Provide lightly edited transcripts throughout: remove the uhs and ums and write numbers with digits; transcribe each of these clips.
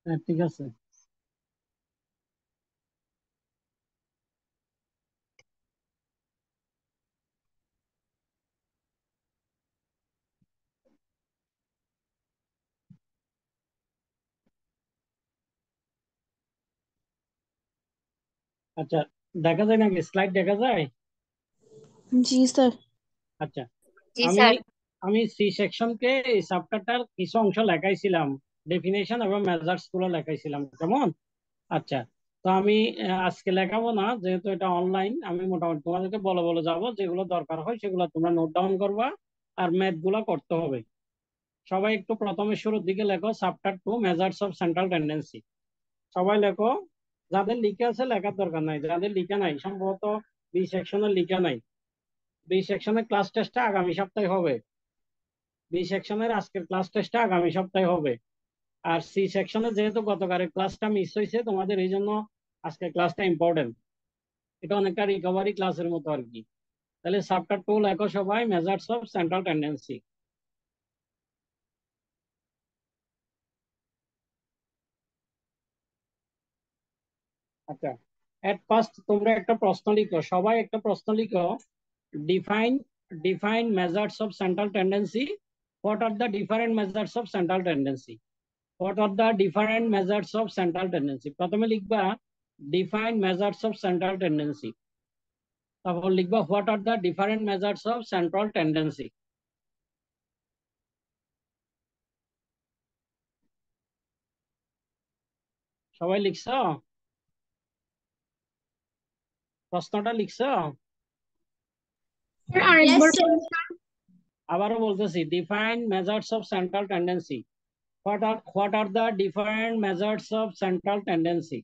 হ্যাঁ, ঠিক আছে। আচ্ছা, দেখা যায় নাকি? স্লাইড দেখা যায়? জি স্যার। আচ্ছা, জি আমি স্যার। আমি সি সেকশনকে এই চ্যাপ্টারটার কিছু অংশ লেখাইছিলাম, ডেফিনেশন এবং মেজার্স গুলো লেখাইছিলাম, কেমন? আচ্ছা, তো আমি আজকে লেখাবো না, যেহেতু এটা অনলাইন। আমি মোটামুটি তোমাদেরকে বলে বলে যাব, যেগুলো দরকার হয় সেগুলো তোমরা নোট ডাউন করবা, আর ম্যাথ গুলা করতে হবে। সবাই একটু প্রথমে শুরুর দিকে লেখো, chapter 2 measures of central tendency. সবাই লেখো। যাদের লিখে আছে লেখার দরকার নাই, যাদের লিখে নাই সম্ভবত বি সেকশনের লিখে নাই। বি সেকশনের ক্লাস টেস্টটা আগামী সপ্তাহে হবে। বি সেকশনের আজকের ক্লাস টেস্টটা আগামী সপ্তাহে হবে। আর সি সেকশনে যেহেতু গতকালের ক্লাসটা মিস হয়েছে তোমাদের, এই জন্য আজকের ক্লাসটা ইম্পর্টেন্ট। এটা অনেকটা রিকভারি ক্লাসের মতো আর কি। তাহলে চ্যাপ্টার 2 লেখো সবাই, মেজার্স অফ সেন্ট্রাল টেন্ডেন্সি। আচ্ছা, এট ফার্স্ট তোমরা একটা প্রশ্ন লিখো, সবাই একটা প্রশ্ন লিখো। Define define measures of central tendency. What are the different measures of central tendency? What are the different measures of central tendency? প্রথমে লিখবা define measures of central tendency, তারপর লিখবা what are the different measures of central tendency. সবাই লিখছো? প্রশ্নটা লিখছো? Sir yes আরেকবার sir. বলুন। আবারও বলতেছি, define measures of central tendency. What are the different measures of central tendency?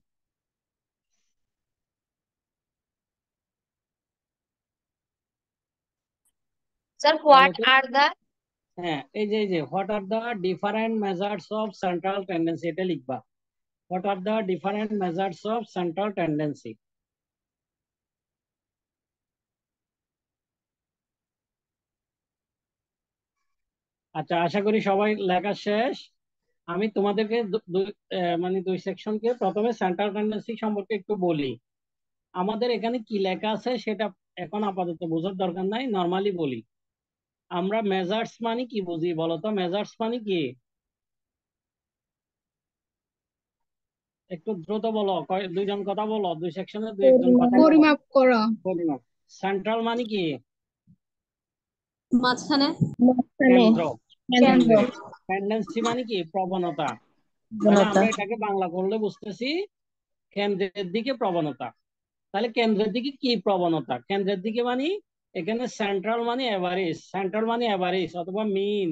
Sir বলো হোয়াট তো। Are the. হ্যাঁ, এই যে what are the different measures of central tendency, এটা লিখবা। What are the different measures of central tendency. আচ্ছা, আশা করি সবাই লেখা শেষ। আমি তোমাদেরকে মানে দুই সেকশনকে প্রথমে সেন্ট্রাল টেন্ডেন্সি সম্পর্কে একটু বলি। আমাদের এখানে কি লেখা আছে সেটা এখন আপাতত বোঝার দরকার নাই, নর্মালি বলি। আমরা মেজার্স মানে কি বুঝি বলো তো? মেজার্স মানে কি? একটু দ্রুত বলো, দুইজন কথা বলো, দুই সেকশনে দুই একজন কথা বলো। পরিমাপ করা। পরিমাপ। সেন্ট্রাল মানে কি? মাঝখানে। মাঝখানে। কেন্দ্র। কেন্দ্র। কেন্দ্রে। টেন্ডেন্সি মানে কি? প্রবণতা। তাহলে প্রবণতা। আমরা এটাকে বাংলা করলে বুঝতেছি কেন্দ্রের দিকে প্রবণতা। তাহলে কেন্দ্রের দিকে কি প্রবণতা? কেন্দ্রের দিকে মানে এখানে সেন্ট্রাল মানে এভারেজ, সেন্ট্রাল মানে এভারেজ অথবা মিন,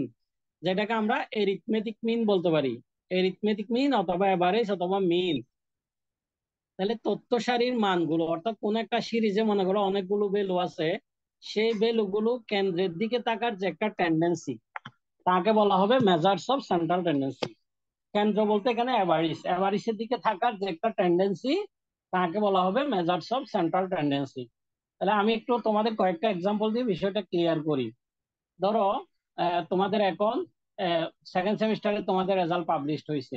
যেটাকে আমরা এরিথমেটিক মিন বলতে পারি। এরিথমেটিক মিন অথবা এভারেজ অথবা মিন। তাহলে তথ্য সারির মানগুলো, অর্থাৎ কোন একটা সিরিজে মনে করো অনেকগুলো ভ্যালু আছে, সেই ভ্যালুগুলো কেন্দ্রের দিকে তাকার যে একটা টেন্ডেন্সি, তাকে বলা হবে মেজার্স অফ সেন্ট্রাল টেন্ডেন্সি। কেন্দ্র বলতে এখানে অ্যাভারেজ, অ্যাভারেজের দিকে থাকার যে একটা টেন্ডেন্সি, তাকে বলা হবে মেজার্স অফ সেন্ট্রাল টেন্ডেন্সি। তাহলে আমি একটু তোমাদের কয়েকটা এক্সাম্পল দিয়ে বিষয়টা ক্লিয়ার করি। ধরো তোমাদের এখন সেকেন্ড সেমিস্টারে তোমাদের রেজাল্ট পাবলিশড হয়েছে।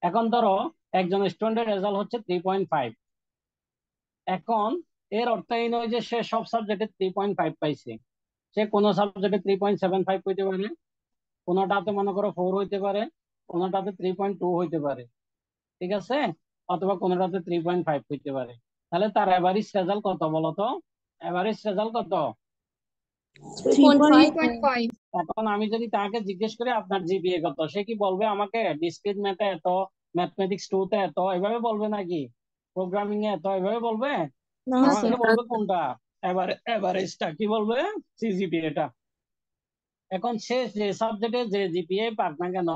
এখন ধরো একজন স্টুডেন্টের রেজাল্ট হচ্ছে 3.5। এখন এর অর্থ এই নয় যে সে সব সাবজেক্টে 3.5 পাইছে। সে কোনো সাবজেক্টে 3.75 হইতে পারে, কোনোটাতে মনে করো 4 হইতে পারে, কোনোটাতে 3.2 হইতে পারে, ঠিক আছে? অথবা কোনোটাতে 3.5 হইতে পারে। তাহলে তার এভারেজ রেজাল্ট কত বলো তো? এভারেজ রেজাল্ট কত? 3.5। 3.5। এখন আমি যদি তাকে জিজ্ঞেস করি আপনার জিপিএ কত, সে কি বলবে আমাকে? ডিসক্রিট ম্যাথে এত, ম্যাথমেটিক্স 2 তে এত, এভাবে বলবে নাকি? প্রোগ্রামিং এ এত, এভাবে বলবে? না আমাকে স্যার। বলবে কোনটা? এভারেজটা কি বলবে? সিজিপিএটা। এখন সে যে সাবজেক্টে যে জিপিএ পাক না কেন,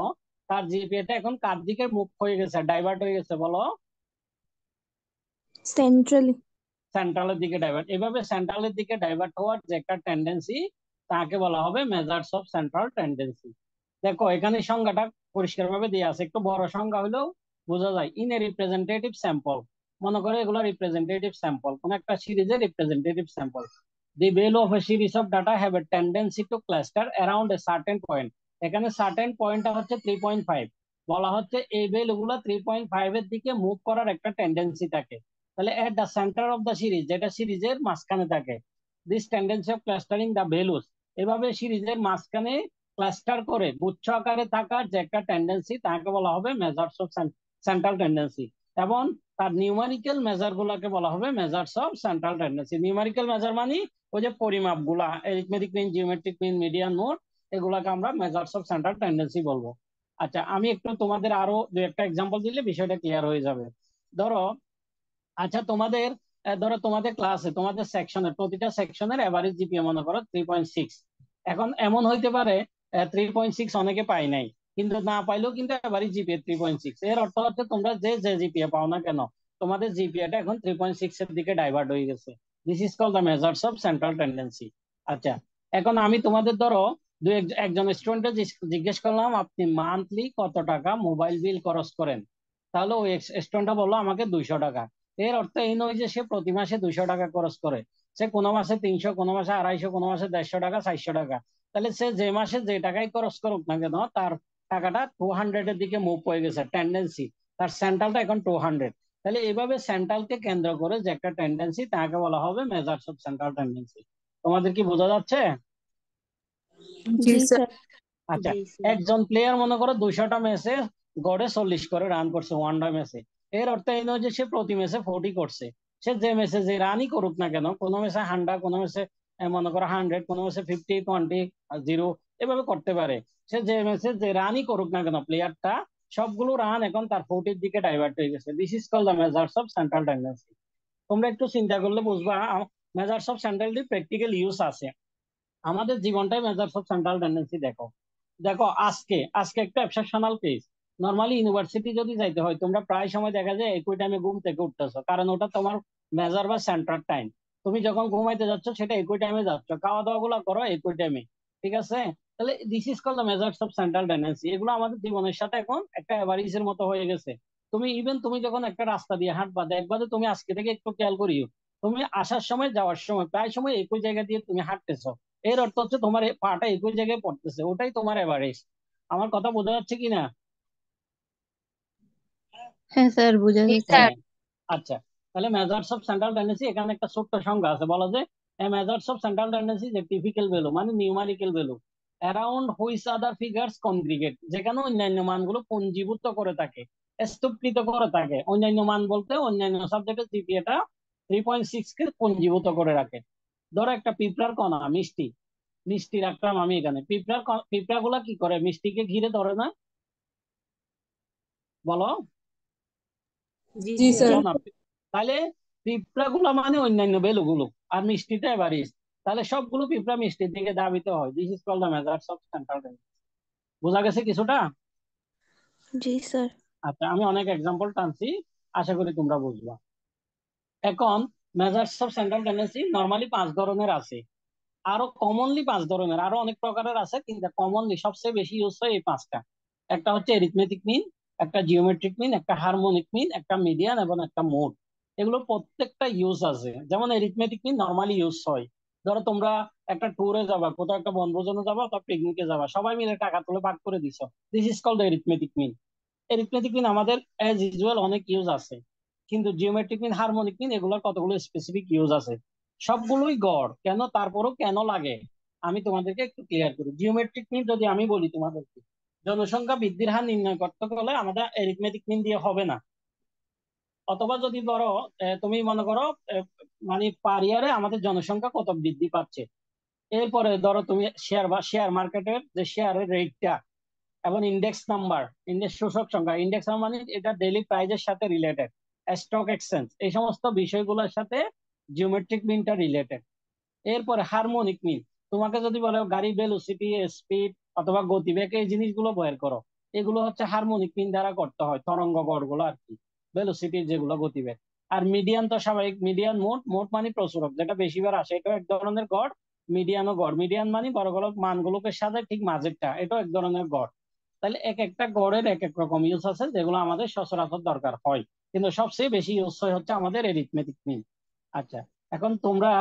তার জিপিএটা এখন কার দিকে মুভ হয়ে গেছে, ডাইভার্ট হয়ে গেছে বলো? সেন্ট্রালি। সেন্ট্রালের দিকে ডাইভার্ট। এভাবে সেন্ট্রালের দিকে ডাইভার্ট হওয়ার যে একটা টেন্ডেন্সি, তাকে বলা হবে মেজার্স অফ সেন্ট্রাল টেন্ডেন্সি। দেখো এখানে সংজ্ঞাটা পরিষ্কার ভাবে দিয়ে আছে, একটু বড় সংজ্ঞা হলেও বোঝা যায়। ইন এ রিপ্রেজেন্টেটিভ স্যাম্পল, মনে করো এগুলো রিপ্রেজেন্টেটিভ স্যাম্পল, কোন একটা সিরিজের representative sample. The value of A series of data have a tendency two cluster around a certain point. এখানে সার্টেন পয়েন্টটা হচ্ছে 3.5। বলা হচ্ছে এই ভ্যালুগুলো 3.5 এর দিকে মুভ করার একটা টেন্ডেন্সি থাকে। তাহলে at the centre of the series, যেটা সিরিজের মাঝখানে থাকে, this tendency of clustering the values, এভাবে সিরিজের মাঝখানে ক্লাস্টার করে গুচ্ছ আকারে থাকার যে একটা টেন্ডেন্সি, তাকে বলা হবে মেজার্স অফ সেন্ট্রাল টেন্ডেন্সি। এবং তার নিউমারিক্যাল মেজার গুলাকে বলা হবে measures of central tendency. Numerical measure মানে ওই যে পরিমাপ গুলা, এরিথমেটিক মিন, জিওমেট্রিক মিন, মিডিয়ান মোড, এগুলাকে আমরা মেজার্স অফ সেন্ট্রাল টেন্ডেন্সি বলবো। আচ্ছা, আমি একটু তোমাদের আরো দু একটা এক্সাম্পল দিলে বিষয়টা ক্লিয়ার হয়ে যাবে। ধরো, আচ্ছা তোমাদের ধরো তোমাদের ক্লাসে, তোমাদের সেকশনের, প্রতিটা সেকশনের এভারেজ জিপিএ মনে করো 3.6। এখন এমন হইতে পারে 3.6 অনেকে পাই নাই, কিন্তু না পাইলেও কিন্তু এভারেজ জিপিএ 3.6। এর অর্থ হচ্ছে তোমরা যে যে জিপিএ পাও না কেন, তোমাদের জিপিএটা এখন 3.6 এর দিকে ডাইভার্ট হয়ে গেছে। This is called the measures of central tendency. আচ্ছা, এখন আমি তোমাদের ধরো একজন স্টুডেন্টকে জিজ্ঞেস করলাম আপনি মান্থলি কত টাকা মোবাইল বিল খরচ করেন। তাহলে ওই স্টুডেন্টটা বললো আমাকে 200 টাকা। এর অর্থ এই নয় যে সে প্রতি মাসে 200 টাকা খরচ করে। সে কোনো মাসে 300, কোনো মাসে 250, কোনো মাসে 150 টাকা, 400 টাকা। তাহলে সে যে মাসে যে টাকাই খরচ করুক না কেন, তার টাকাটা 200 এর দিকে মুভ হয়ে গেছে টেন্ডেন্সি। তার সেন্ট্রালটা এখন 200। তাহলে এইভাবে সেন্ট্রালকে কেন্দ্র করে যে একটা টেন্ডেন্সি, তাকে বলা হবে মেজার্স অফ সেন্ট্রাল টেন্ডেন্সি। তোমাদের কি বোঝা যাচ্ছে? জি জি স্যার। স্যার। আচ্ছা, জি স্যার। একজন প্লেয়ার মনে করো 200টা ম্যাচে গড়ে 40 করে রান করছে ওয়ানডে ম্যাচে। এর অর্থ এই নয় যে সে প্রতি ম্যাচে 40 করছে। সে যে ম্যাচে যে রানই করুক না কেন, কোনো ম্যাচে 100, কোনো ম্যাচে মনে করো 100, কোনো ম্যাচে 50, 20, 0, এভাবে করতে পারে। সে যে ম্যাচে যে রানই করুক না কেন, প্লেয়ারটা সবগুলো রান এখন তার 40-র দিকে ডাইভার্ট হয়ে গেছে। This is called the measures of central tendency. তোমরা একটু চিন্তা করলে বুঝবা measures of central practical use আছে আমাদের জীবনটাই। মেজার্স অফ সেন্ট্রাল টেন্ডেন্সি দেখো, দেখো আজকে আজকে একটা এক্সেপশনাল কেস। নর্মালি ইউনিভার্সিটি যদি যাইতে হয়, তোমরা প্রায় সময় দেখা যায় একই টাইমে ঘুম থেকে উঠতেছো, কারণ ওটা তোমার মেজার বা সেন্ট্রাল টাইম। তুমি যখন ঘুমাইতে যাচ্ছ সেটা একই টাইমে যাচ্ছ, খাওয়া দাওয়া গুলো করো একই টাইমে, ঠিক আছে? তাহলে this is call the measures of central tendency. এগুলো আমাদের জীবনের সাথে এখন একটা অ্যাভারেজের মতো হয়ে গেছে। তুমি ইভেন তুমি যখন একটা রাস্তা দিয়ে হাঁটবা, দেখবা যে তুমি আজকে থেকে একটু খেয়াল করিও, তুমি আসার সময় যাওয়ার সময় প্রায় সময় একই জায়গা দিয়ে তুমি হাঁটতেছো। এর অর্থ হচ্ছে তোমার পাটা একই জায়গায় পড়তেছে, ওটাই তোমার এভারেজ। আমার কথা বোঝা যাচ্ছে কিনা? হ্যাঁ স্যার, বোঝা জি যাচ্ছে। স্যার। হ্যাঁ। আচ্ছা, তাহলে মেজার্স অফ সেন্ট্রাল টেন্ডেন্সি, এখানে একটা ছোট্ট সংজ্ঞা আছে, বলা যে মেজার্স অফ সেন্ট্রাল টেন্ডেন্সি যে টিপিক্যাল ভ্যালু মানে numerical value around which other figures congregate, যেখানে অন্যান্য মানগুলো পঞ্জীভূত করে থাকে, স্তূপকৃত করে থাকে। অন্যান্য মান বলতে অন্যান্য সাবজেক্টের জিপিএটা 3.6 কে পঞ্জীভূত করে রাখে। ধরো একটা পিঁপড়ার কণা মিষ্টি, মিষ্টি রাখলাম আমি এখানে। পিঁপড়া গুলা কি করে, মিষ্টিকে ঘিরে ধরে না? বলো, জি জি স্যার। স্যার। বলো না। তাহলে পিঁপড়া গুলা মানে অন্যান্য বেলুগুলো, আর মিষ্টিটা এভারেজ। তাহলে সবগুলো পিঁপড়া মিষ্টির দিকে ধাবিত হয়। This is called the measures of central tendency. বোঝা গেছে কিছুটা? জি স্যার। আচ্ছা, আমি অনেক এক্সাম্পল টানছি, আশা করি তোমরা বুঝবা। এখন measures of central tendency normally 5 ধরনের আছে। আরো কমনলি 5 ধরনের, আরো অনেক প্রকারের আছে, কিন্তু কমনলি সবচেয়ে বেশি ইউজ হয় এই 5টা। একটা হচ্ছে এরিথমেটিক মিন, একটা জিওমেট্রিক মিন, একটা হারমোনিক মিন, একটা মিডিয়ান এবং একটা মোড। এগুলো প্রত্যেকটা ইউজ আছে। যেমন এরিথমেটিক মিন নর্মালি ইউজ হয়, ধরো তোমরা একটা ট্যুরে যাবা, কোথাও একটা বনভোজনে যাবা অথবা পিকনিকে যাবা, সবাই মিলে টাকা তুলে ভাগ করে দিছো। This is called arithmetic mean. Arithmetic mean আমাদের অ্যাজ ইউজুয়াল অনেক ইউজ আছে, কিন্তু জিওমেট্রিক মিন, হারমোনিক মিন, এগুলোর কতগুলো স্পেসিফিক ইউজ আছে। সবগুলোই গড়, কেন তারপরও কেন লাগে আমি তোমাদেরকে একটু ক্লিয়ার করি। জিওমেট্রিক মিন যদি আমি বলি তোমাদেরকে, জনসংখ্যা বৃদ্ধির হার নির্ণয় করতে হলে আমাদের এরিথমেটিক মিন দিয়ে হবে না। অথবা যদি ধরো তুমি মনে করো আহ, মানে পার ইয়ারে আমাদের জনসংখ্যা কত বৃদ্ধি পাচ্ছে, এরপরে ধরো তুমি শেয়ার মার্কেটের যে শেয়ারের রেটটা এবং ইন্ডেক্স নাম্বার, ইন্ডেক্স সূচক সংখ্যা, ইন্ডেক্স নাম্বার মানে এটা ডেইলি প্রাইজের সাথে রিলেটেড, স্টক এক্সচেঞ্জ, এই সমস্ত বিষয়গুলোর সাথে জিওমেট্রিক মিনটা রিলেটেড। এরপরে হারমোনিক মিন, তোমাকে যদি বলে গাড়ি ভেলোসিটি, স্পিড অথবা গতিবেগ, এই জিনিসগুলো বের করো, এগুলো হচ্ছে হারমোনিক মিন দ্বারা করতে হয়, তরঙ্গ গড়গুলো আর কি, ভেলোসিটির যেগুলো গতিবেগ। আর মিডিয়ান তো স্বাভাবিক, মিডিয়ান মোড, মোড মানে প্রচুরক, যেটা বেশিবার আসে, এটাও এক ধরনের গড়। মিডিয়ানও গড়, মিডিয়ান মানে বড় বড় মানগুলোকে সাথে ঠিক মাঝেরটা, এটাও এক ধরনের গড়। তাহলে এক একটা গড়ের এক এক রকম ইউজ আছে, যেগুলো আমাদের সচরাচর দরকার হয়, কিন্তু সবচেয়ে বেশি ইউজ হয় হচ্ছে আমাদের এরিথমেটিক মিন। আচ্ছা, এখন তোমরা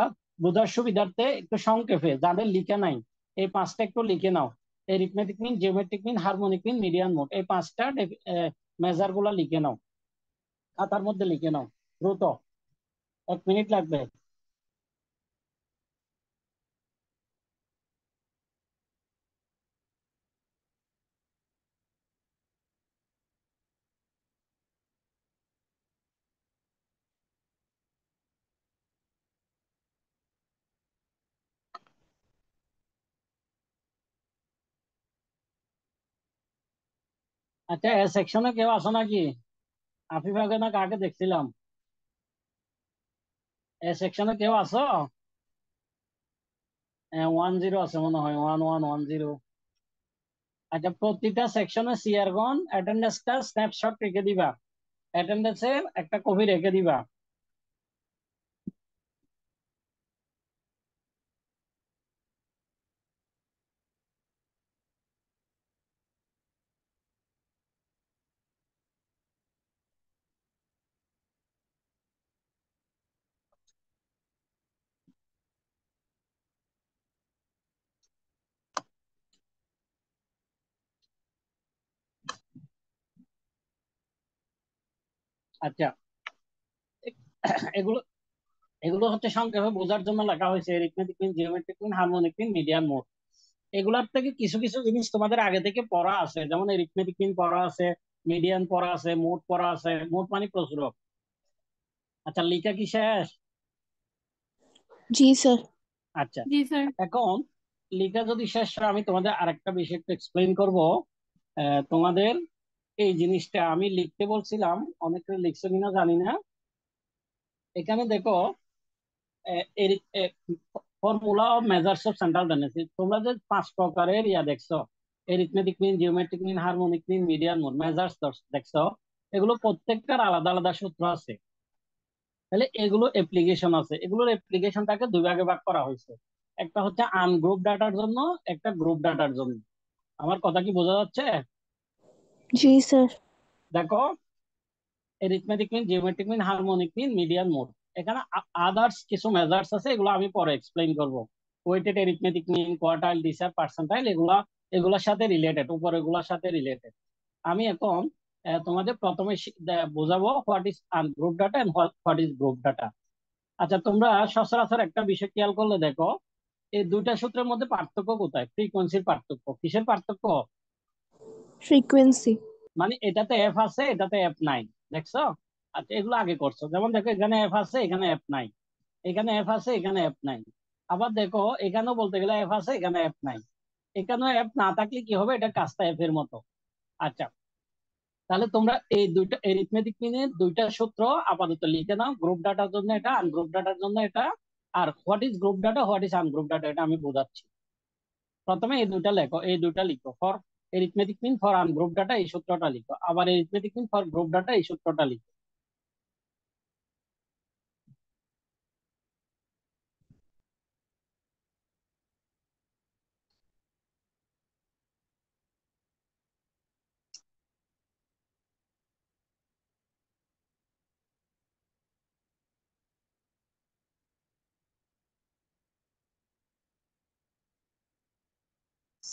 বোঝার সুবিধার্থে একটু সংক্ষেপে, যাদের লিখে নাই, এই 5টা একটু লিখে নাও। Arithmetic mean, geometric mean, harmonic mean, median mode, এই পাঁচটা মেজার গুলা লিখে নাও, খাতার মধ্যে লিখে নাও দ্রুত, 1 মিনিট লাগবে। আচ্ছা, এ সেকশনে কেউ আসো নাকি? আফিফাকে না কাকে দেখছিলাম? এ সেকশনে কেউ আসো? 10 আছে মনে হয়, 1110। আচ্ছা, প্রতিটা সেকশনে সিয়ারগন অ্যাটেন্ডেন্সটা স্ন্যাপশট রেখে দিবা, অ্যাটেন্ডেন্সের একটা কপি রেখে দিবা। আচ্ছা, এগুলো এগুলো হচ্ছে সংক্ষেপে বোঝার জন্য লেখা হয়েছে, arithmetic mean, geometric mean, harmonic mean, median mode. এগুলার থেকে কিছু কিছু জিনিস তোমাদের আগে থেকে পড়া আছে, যেমন এরিথমেটিক মিন পড়া আছে, মিডিয়ান পড়া আছে, মোড পড়া আছে। মোড মানে প্রচুরক। আচ্ছা, লিখা কি শেষ? जी सर। আচ্ছা, जी सर। এখন লিখা যদি শেষ হয়, আমি তোমাদের আরেকটা বিষয় একটু এক্সপ্লেইন করবো। তোমাদের এই জিনিসটা আমি লিখতে বলছিলাম, অনেকে লিখছে কিনা জানি না। এখানে দেখো, formula of measures of central tendency, তোমরা যে 5 প্রকারের দেখছো, arithmetic mean, geometric mean, harmonic mean, median mode, measures দেখছো, এগুলো প্রত্যেকটার আলাদা আলাদা সূত্র আছে। তাহলে এগুলো অ্যাপ্লিকেশন আছে, এগুলোর অ্যাপ্লিকেশনটাকে দুই ভাগে ভাগ করা হয়েছে। একটা হচ্ছে আনগ্রুপ ডাটার জন্য, একটা গ্রুপ ডাটার জন্য। আমার কথা কি বোঝা যাচ্ছে? जी सर। দেখো, arithmetic mean, geometric mean, harmonic mean, median mode, এখানে আদার্স কিছু মেজার্স আছে, এগুলো আমি পরে এক্সপ্লেইন করব। Weighted arithmetic mean, quartile, decile, percentile, এগুলা এগুলোর সাথে রিলেটেড, উপর এগুলোর সাথে রিলেটেড। আমি এখন তোমাদের প্রথমে বোঝাবো what is ungroup data and what is group data. আচ্ছা, তোমরা সচরাচর একটা বিষয় খেয়াল করলে দেখো, এই দুইটা সূত্রের মধ্যে পার্থক্য কোথায়? ফ্রিকোয়েন্সির পার্থক্য। কিসের পার্থক্য? फ्रीक्वेंसी। মানে এটাতে এফ আছে, এটাতে এফ নাই। দেখছো? আচ্ছা, এগুলো আগে করছো, যেমন দেখো এখানে এফ আছে, এখানে এফ নাই, এখানে এফ আছে, এখানে এফ নাই। আবার দেখো, এখানেও বলতে গেলে এফ আছে, এখানে এফ নাই। এখানেও এফ না থাকলে কি হবে? এটা কাজটা এফ এর মতো। আচ্ছা, তাহলে তোমরা এই দুইটা এরিথমেটিক মিনের দুইটা সূত্র আপাতত লিখে নাও, গ্রুপ ডাটার জন্য এটা, আনগ্রুপ ডাটার জন্য এটা। আর what is group data, what is ungroup data, এটা আমি বোঝাচ্ছি। প্রথমে এই দুইটা লেখো, এই দুইটা লিখো। For arithmetic mean, for ungroup data এই সূত্রটা লিখো, আবার arithmetic mean for group data এই সূত্রটা লিখো।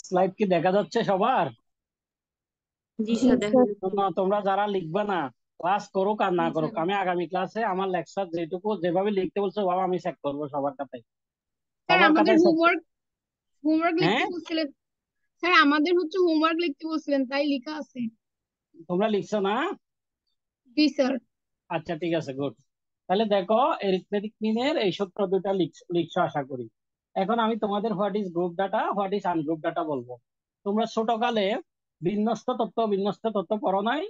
স্লাইড কি দেখা যাচ্ছে সবার? जी जी सर দেখা सर। যাচ্ছে। তোমরা যারা লিখবে না, ক্লাস করুক আর না জি করুক, স্যার। আমি আগামী ক্লাসে আমার লেকচার যেটুকু যেভাবে লিখতে বলছো বাবা, আমি চেক করবো সবার খাতায়, স্যার সবার আমাদের খাতায় check হোমওয়ার্ক হোমওয়ার্ক লিখতে হ্যাঁ, বলছিলেন। স্যার আমাদের হচ্ছে হোমওয়ার্ক লিখতে বলছিলেন, তাই লেখা আছে। তোমরা লিখছো না? জি স্যার। আচ্ছা, ঠিক আছে, গুড। তাহলে দেখো, এরিথমেটিক মিনের এই সূত্র দুটা লিখছো আশা করি। এখন আমি তোমাদের what is group data, what is ungroup data বলবো। তোমরা ছোটকালে বিন্যস্ত তথ্য পড়ো নাই?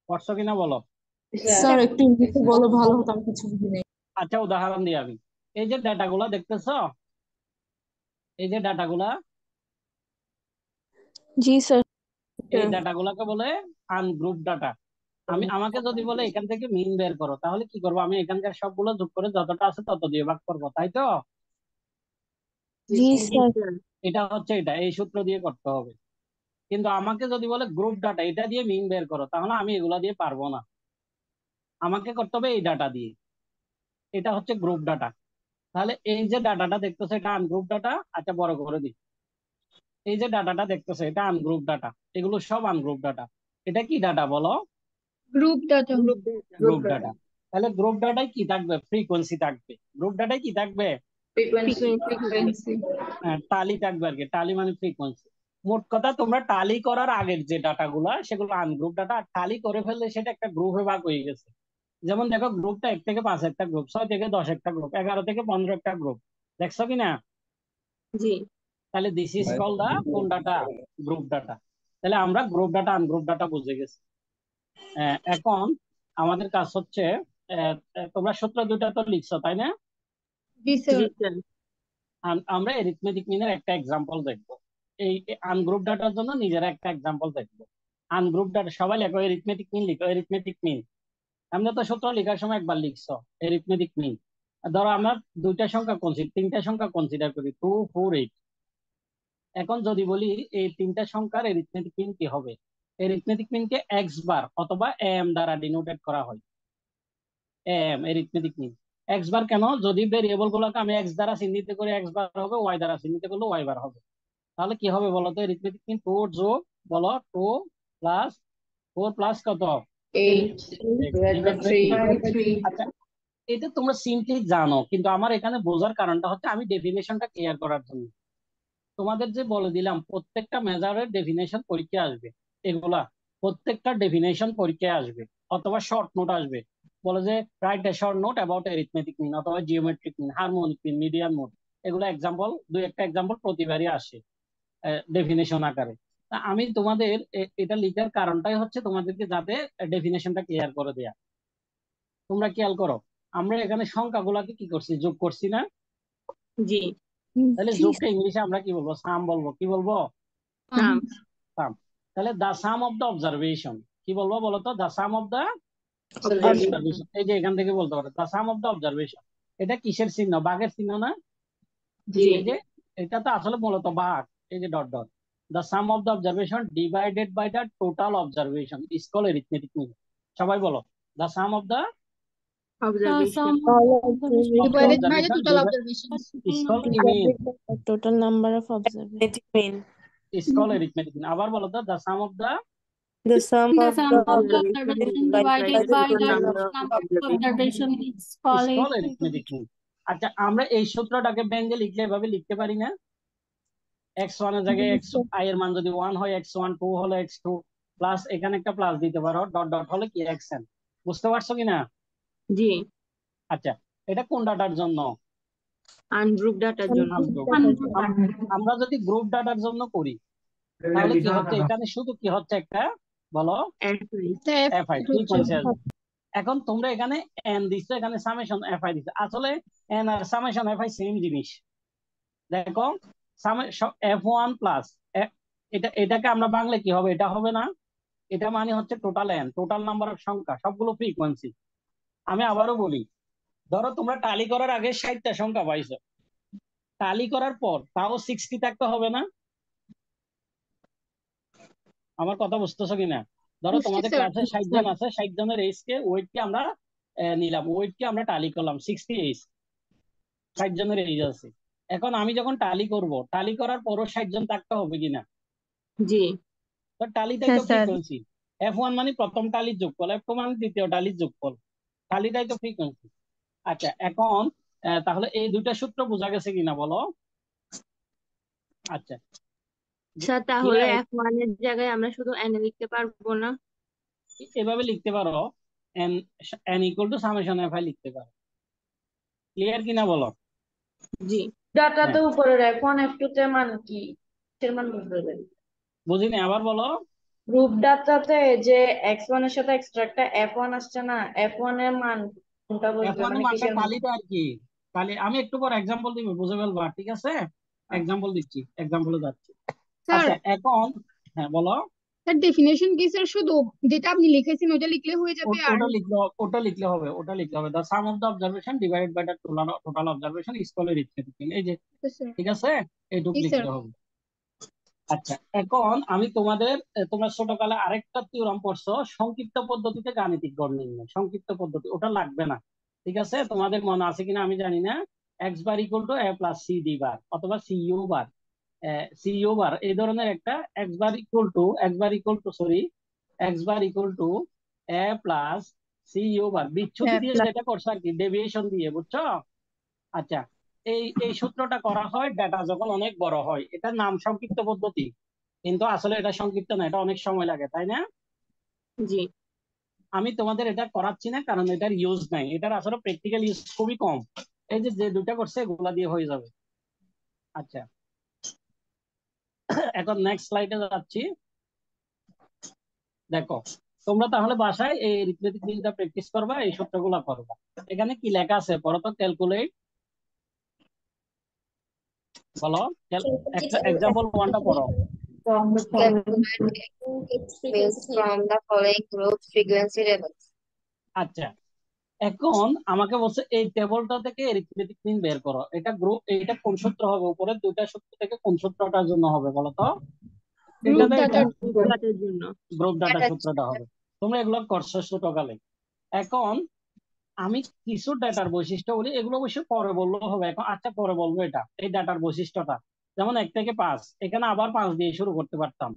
পড়ছো কিনা বলো? স্যার একটু ইংলিশে বলো, ভালো হতো, আমি কিছু বুঝি নাই। আচ্ছা, উদাহরণ দিই আমি। এই যে ডাটাগুলা দেখতেছো, এই যে ডাটাগুলা, जी सर। এই ডাটাগুলাকে বলে আনগ্রুপ ডাটা। আমাকে যদি বলে এখান থেকে মিন বের করো, তাহলে কি করবো? আমি এখানকার সবগুলো যোগ করে যতটা আছে তত দিয়ে ভাগ করবো, তাই তো? जी জি सर। স্যার। এটা হচ্ছে, এটা এই সূত্র দিয়ে করতে হবে। কিন্তু আমাকে যদি বলে গ্রুপ ডাটা, এটা দিয়ে মিন বের করো, তাহলে আমি এগুলা দিয়ে পারবো না, আমাকে করতে হবে এই ডাটা দিয়ে। এটা হচ্ছে গ্রুপ ডাটা। তাহলে এই যে ডাটাটা দেখতেছো, এটা আনগ্রুপ ডাটা। আচ্ছা, বড় করে দিই। এই যে ডাটাটা দেখতেছে এটা আনগ্রুপ ডাটা, এগুলো সব আনগ্রুপ ডাটা। এটা কি ডাটা বলো? Group data. Group data. তাহলে গ্রুপ ডাটায় কি থাকবে? ফ্রিকোয়েন্সি থাকবে। গ্রুপ ডাটায় কি থাকবে? ফ্রিকোয়েন্সি। টালি থাকবে আর কি, টালি মানে ফ্রিকোয়েন্সি। মোট কথা তোমরা টালি করার আগের যে ডাটাগুলা সেগুলো আনগ্রুপ ডাটা, আর টালি করে ফেললে সেটা একটা গ্রুপে ভাগ হয়ে গেছে। যেমন দেখো গ্রুপটা 1 থেকে 5 একটা গ্রুপ, 6 থেকে 10 একটা গ্রুপ, 11 থেকে 15 একটা গ্রুপ। দেখছো কিনা? জি। তাহলে দিস ইজ কল দা কোন ডাটা? Group data. তাহলে আমরা গ্রুপ ডাটা আনগ্রুপ ডাটা বুঝে গেছি। এখন আমাদের কাজ হচ্ছে, তোমরা সূত্র দুটা তো লিখছো তাই না? জি স্যার। আমরা এরিথমেটিক মিনের একটা এক্সাম্পল দেখবো। এই আনগ্রুপ ডাটার জন্য নিজেরা একটা এক্সাম্পল দেখবো। আনগ্রুপ ডাটা সবাই লেখো, এরিথমেটিক মিন লিখো, এরিথমেটিক মিন। আমরা তো সূত্র লেখার সময় একবার লিখছো এরিথমেটিক মিন। ধরো আমরা দুইটা সংখ্যা কনসিডার, তিনটা সংখ্যা কনসিডার করি, 2, 4, 8। এখন যদি বলি এই তিনটা সংখ্যার এরিথমেটিক মিন কি হবে? এরিথমেটিক মিনকে এক্স বার অথবা এম দ্বারা ডিনোটেড করা হয়। এম এরিথমেটিক মিন। এক্স বার কেন? যদি ভেরিয়েবল গুলোকে আমি এক্স দ্বারা চিহ্নিত করে এক্স বার হবে, ওয়াই দ্বারা চিহ্নিত করলে ওয়াই বার হবে। তাহলে কি হবে বলো তো? এরিথমেটিক মিন 2 যোগ, বলো 2 প্লাস 4 প্লাস কত? 8 ডিভাইড বাই 3। 3 আচ্ছা, এটা তোমরা সিম্পলি জানো, কিন্তু আমার এখানে বোঝার কারণটা হচ্ছে আমি ডেফিনেশনটা ক্লিয়ার করার জন্য। তোমাদের যে বলে দিলাম প্রত্যেকটা মেজারের ডেফিনেশন পরীক্ষায় আসবে, এগুলা প্রত্যেকটা ডেফিনেশন পরীক্ষায় আসবে, অথবা শর্ট নোট আসবে। বলে যে write a short note about arithmetic mean, অথবা geometric mean, harmonic mean, median mode. এগুলো এক্সাম্পল, দুই একটা এক্সাম্পল প্রতিবারই আসে ডেফিনেশন আকারে। তা আমি তোমাদের এটা লিখার কারণটাই হচ্ছে তোমাদেরকে যাতে ডেফিনেশনটা ক্লিয়ার করে দেয়া। তোমরা খেয়াল করো, আমরা এখানে সংখ্যাগুলোকে কি করছি? যোগ করছি না? জি। তাহলে যোগকে ইংলিশে আমরা কি বলবো? সাম বলবো। কি বলবো? সাম। সাম। তাহলে দা সাম অফ দ্য অবজারভেশন কি বলবো বলো তো? দা সাম অফ দ্য অবজারভেশন। অবজারভেশন। এই যে এখান থেকে বলতে পারো দা সাম অফ দ্য অবজারভেশন। এটা কিসের চিহ্ন? বাঘের চিহ্ন না? জি। এই যে এটা তো আসলে মূলত বাঘ। এই যে dot dot. The sum of the observation divided by the total observation is called arithmetic mean. সবাই বলো, the sum of the observation. Divided by the observation total observations. is called mean, total number of observations. is called arithmetic mean. আবার বলো তো, the sum of the The sum The of sum the of the observation observation divided divided by by the the number of number of observations observation is is called called arithmetic arithmetic mean. আচ্ছা, আমরা এই সূত্রটাকে ব্যঙ্গে লিখলে এভাবে লিখতে পারি না? x1 এর জায়গায় x i এর মান যদি 1 হয়, x1, 2 হলে x2 প্লাস এখানে একটা প্লাস দিতে পারো, ডট ডট হলে কি xn। বুঝতে পারছো কিনা? জি। আচ্ছা, এটা কোন ডাটার জন্য? আনগ্রুপ ডাটার জন্য। আমরা যদি গ্রুপ ডাটার জন্য করি তাহলে কি হচ্ছে? এখানে শুধু কি হচ্ছে একটা, বলো? এফআই ফ্রিকোয়েন্সি আসবে। এখন তোমরা এখানে এন দিচ্ছ, এখানে সামেশন এফআই দিচ্ছ। আসলে এন আর সামেশন এফআই সেম জিনিস। দেখো F1 প্লাস এটাকে আমরা বাংলা কি হবে? এটা হবে না? এটা মানে হচ্ছে total N, total number of সংখ্যা, সবগুলো ফ্রিকোয়েন্সি। আমি আবারও বলি, ধরো তোমরা টালি করার আগে 60টা সংখ্যা পাইছো, টালি করার পর তাও 60 থাকতে হবে না? আমার কথা বুঝতেছো কিনা? ধরো বুঝছি তোমাদের স্যার। ক্লাসে 60 জন আছে, 60 জনের এইজ কে ওয়েট কে আমরা নিলাম, ওয়েট কে আমরা টালি করলাম 60 এইজ, 60 জনের এইজ আছে। এখন আমি যখন টালি করব, টালি করার পরও 60 জন থাকতে হবে কিনা? জি। তো টালিটাই হ্যাঁ তো স্যার। ফ্রিকোয়েন্সি। F1 মানে প্রথম টালির যোগফল, F2 মানে দ্বিতীয় টালির যোগফল, টালিটাই তো ফ্রিকোয়েন্সি। আচ্ছা, এখন তাহলে এই দুইটা সূত্র বোঝা গেছে কিনা বলো? আচ্ছা, স্যার তাহলে ক্লিয়ার? F1 এর জায়গায় আমরা শুধু n লিখতে পারবো না? এভাবে লিখতে পারো, n n equal to summation F I লিখতে পারো। ক্লিয়ার কিনা বলো? জি। হ্যাঁ, ডাটাতে উপরে F1 F2 তে মান কি? এর মান বুঝতে পারি। বুঝিনি, আবার বলো। গ্রুপ ডাটাতে যে X1 এর সাথে এক্সট্রা একটা F1 আসছে না, F1 এর মান কোনটা বুঝবে? F1 এর মানে মানটা কিসের মান? টালিটা আর কি। টালি আমি একটু পর এক্সাম্পল দিব, বুঝে ফেলবা, ঠিক আছে? এক্সাম্পল দিচ্ছি, এক্সাম্পলে যাচ্ছি। স্যার, আচ্ছা, এখন হ্যাঁ বলো। স্যার ডেফিনেশন কি স্যার? শুধু যেটা আপনি লিখেছেন ওটা লিখলে হয়ে যাবে? আর ওটা লিখলে হবে, ওটা লিখলে হবে। The sum of the observation divided by the total observation is called arithmetic mean. এই যে, স্যার। ঠিক আছে, এইটুক জি স্যার। লিখলে হবে। আচ্ছা, এখন আমি তোমাদের তোমরা ছোটকালে আরেকটা থিওরাম পড়ছো, সংক্ষিপ্ত পদ্ধতিতে গাণিতিক গড় নির্ণয়। সংক্ষিপ্ত পদ্ধতি ওটা লাগবে না, ঠিক আছে? তোমাদের মনে আছে কিনা আমি জানি না। X bar equal to A plus C D bar, অথবা C U bar. C over এই ধরনের একটা X bar equal to A plus C over বিচ্যুতি দিয়ে যেটা করছে আর কি, ডেভিয়েশন দিয়ে, বুঝছো? আচ্ছা, এই সূত্রটা করা হয় ডেটা যখন অনেক বড় হয়। এটার নাম সংক্ষিপ্ত পদ্ধতি, কিন্তু আসলে এটা সংক্ষিপ্ত না, এটা অনেক সময় লাগে, তাই না? জি আমি তোমাদের এটা করাচ্ছি না কারণ এটার ইউজ নাই, এটার আসলে প্র্যাকটিক্যাল ইউজ খুবই কম। এই যে যে দুটা করছে এগুলা দিয়ে হয়ে যাবে। আচ্ছা, এখন নেক্সট স্লাইডে যাচ্ছি। দেখো, তোমরা তাহলে বাসায় এই রিথমেটিক জিনিসটা প্র্যাকটিস করবা, এই সূত্রগুলো করবা। এখানে কি লেখা আছে পড়ো তো, ক্যালকুলেট, বলো, একটা এক্সাম্পল ওয়ানটা পড়ো। from the following Calculate means from the following group frequency levels. আচ্ছা, এখন আমাকে বলছে এই টেবলটা থেকে এরিথমেটিক মিন বের করো। এটা গ্রুপ, এটা কোন সূত্র হবে? উপরের দুইটা সূত্র থেকে কোন সূত্রটার জন্য হবে বলো তো? গ্রুপ এখানে এটা ডাটার জন্য। গ্রুপ ডাটা Data সূত্রটা হবে। তোমরা এগুলো করছো ছোটকালে। এখন আমি কিছু ডাটার বৈশিষ্ট্য বলি, এগুলো অবশ্যই পরে বললেও হবে। এখন আচ্ছা, পরে বলবো এটা, এই ডাটার বৈশিষ্ট্যটা। যেমন 1 থেকে 5, এখানে আবার 5 দিয়ে শুরু করতে পারতাম,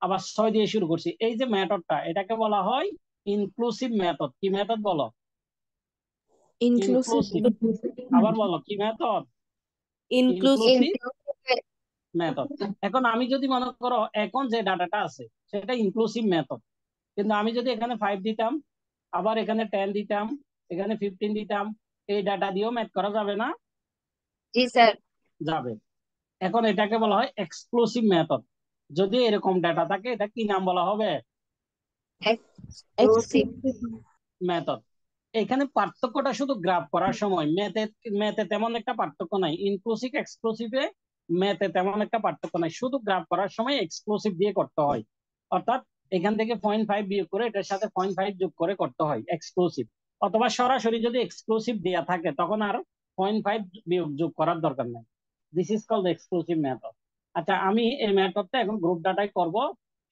আবার 6 দিয়ে শুরু করছি। এই যে মেথডটা, এটাকে বলা হয় ইনক্লুসিভ মেথড। কি মেথড বলো? inclusive inclusive. আবার বলো, কি মেথড? inclusive inclusive method. এখন আমি যদি মনে করো এখন যে ডাটাটা আছে সেটা ইনক্লুসিভ মেথড, কিন্তু আমি যদি এখানে 5 দিতাম, আবার এখানে 10 দিতাম, এখানে 15 দিতাম, এই ডাটা দিয়েও ম্যাথ করা যাবে না? জি স্যার। যাবে। এখন এটাকে বলা হয় এক্সক্লুসিভ মেথড। যদি এরকম ডাটা থাকে, এটা কি নাম বলা হবে? Exclusive method. এখানে পার্থক্যটা শুধু গ্রাফ করার সময়, ম্যাথে তেমন একটা পার্থক্য নাই। ইনক্লুসিভ এক্সক্লুসিভে ম্যাথে তেমন একটা পার্থক্য নাই, শুধু গ্রাফ করার সময় এক্সক্লুসিভ দিয়ে করতে হয়। অর্থাৎ এখান থেকে 0.5 বিয়োগ করে এটার সাথে 0.5 যোগ করে করতে হয় এক্সক্লুসিভ। অথবা সরাসরি যদি এক্সক্লুসিভ দেয়া থাকে তখন আর 0.5 বিয়োগ যোগ করার দরকার নাই। This is called exclusive method. আচ্ছা, আমি এই মেথডটা এখন গ্রুপ ডাটাই করব,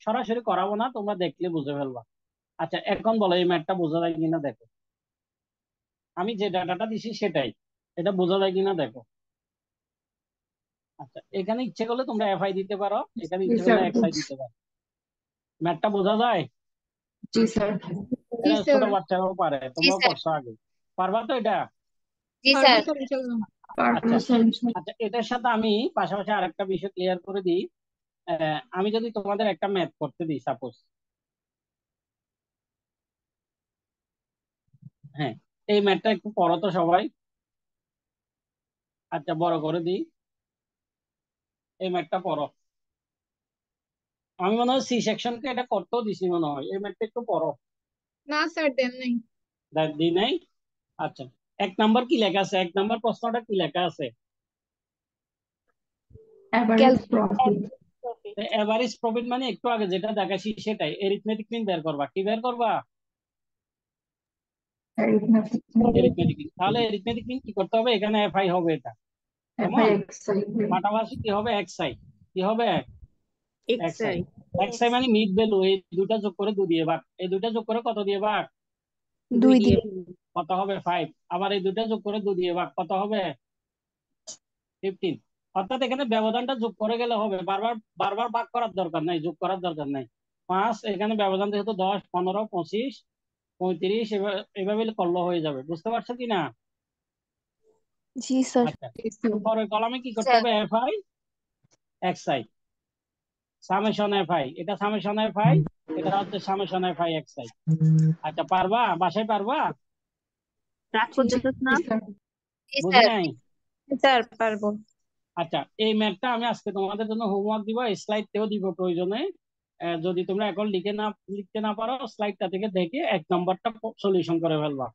সরাসরি করাবো না, তোমরা দেখলে বুঝে ফেলবা। আচ্ছা, এখন বলো এই ম্যাথটা বোঝা যায় কিনা দেখো। আমি যে ডাটাটা দিছি সেটাই, এটা বোঝা যায় কিনা দেখো। আচ্ছা, এখানে ইচ্ছে করলে তোমরা এফআই দিতে পারো, এখানে ইচ্ছে করলে এক্সআই দিতে পারো। ম্যাথটা বোঝা যায়? জি স্যার জি এটা ছোট স্যার। বাচ্চারাও পারে, জি তোমরাও স্যার। করছো আগে, পারবা তো এটা? জি পারবো স্যার। স্যার ইনশাআল্লাহ। আচ্ছা, স্যার আচ্ছা, এটার সাথে আমি পাশাপাশি আরেকটা বিষয় ক্লিয়ার করে দিই। আমি যদি তোমাদের একটা ম্যাথ করতে দিই সাপোজ, হ্যাঁ, এই ম্যাথটা একটু পড়ো তো সবাই। আচ্ছা, বড় করে দিই, এই ম্যাথটা পড়ো। আমি মনে হয় সি সেকশনকে এটা করতেও দিছি মনে হয়, এই ম্যাথটা একটু পড়ো। না স্যার দেন নাই। দিই নাই? আচ্ছা, 1 নাম্বার কি লেখা আছে? 1 নাম্বার প্রশ্নটা কি লেখা আছে? Average profit profit average profit মানে একটু আগে যেটা দেখাচ্ছি সেটাই। এরিথমেটিক মিন বের করবা। কি বের করবা? অ্যারিথমেটিক এরিথমেটিক মিন। তাহলে এরিথমেটিক মিন কি করতে হবে? এখানে এফআই হবে এটা, কেমন? এফআইএক্সআই পাশাপাশি কি হবে? এক্সআই। কি হবে? এক্সআই। এক্সআই এক্সআই মানে মিড ভ্যালু। এই দুটা যোগ করে 2 দিয়ে ভাগ, এই দুটা যোগ করে কত দিয়ে ভাগ? 2 দিয়ে দিয়ে কত হবে? 5। আবার এই দুটা যোগ করে 2 দিয়ে ভাগ, কত হবে? 15। অর্থাৎ এখানে ব্যবধানটা যোগ করে গেলে হবে, বারবার বারবার ভাগ করার দরকার নাই, যোগ করার দরকার নাই। 5, এখানে ব্যবধান যেহেতু 10, 15, 25, 35, এভাবে করলে হয়ে যাবে। বুঝতে পারছো কি না? জি স্যার আচ্ছা, পরের কলামে কি করতে স্যার। হবে? এফআই এক্সআই, সামেশন এফআই, এটা সামেশন এফআই, এটা হচ্ছে সামেশন এফআই এক্সআই। আচ্ছা, পারবা? বাসায় পারবা? রাগ পর্যন্ত না জি বুঝি স্যার। নাই? স্যার পারবো আচ্ছা, এই ম্যাথটা আমি আজকে তোমাদের জন্য হোমওয়ার্ক দিব, স্লাইডতেও দিব প্রয়োজনে। যদি তোমরা এখন লিখতে না পারো, স্লাইডটা থেকে দেখে 1 নাম্বারটা সলিউশন করে ফেলবা।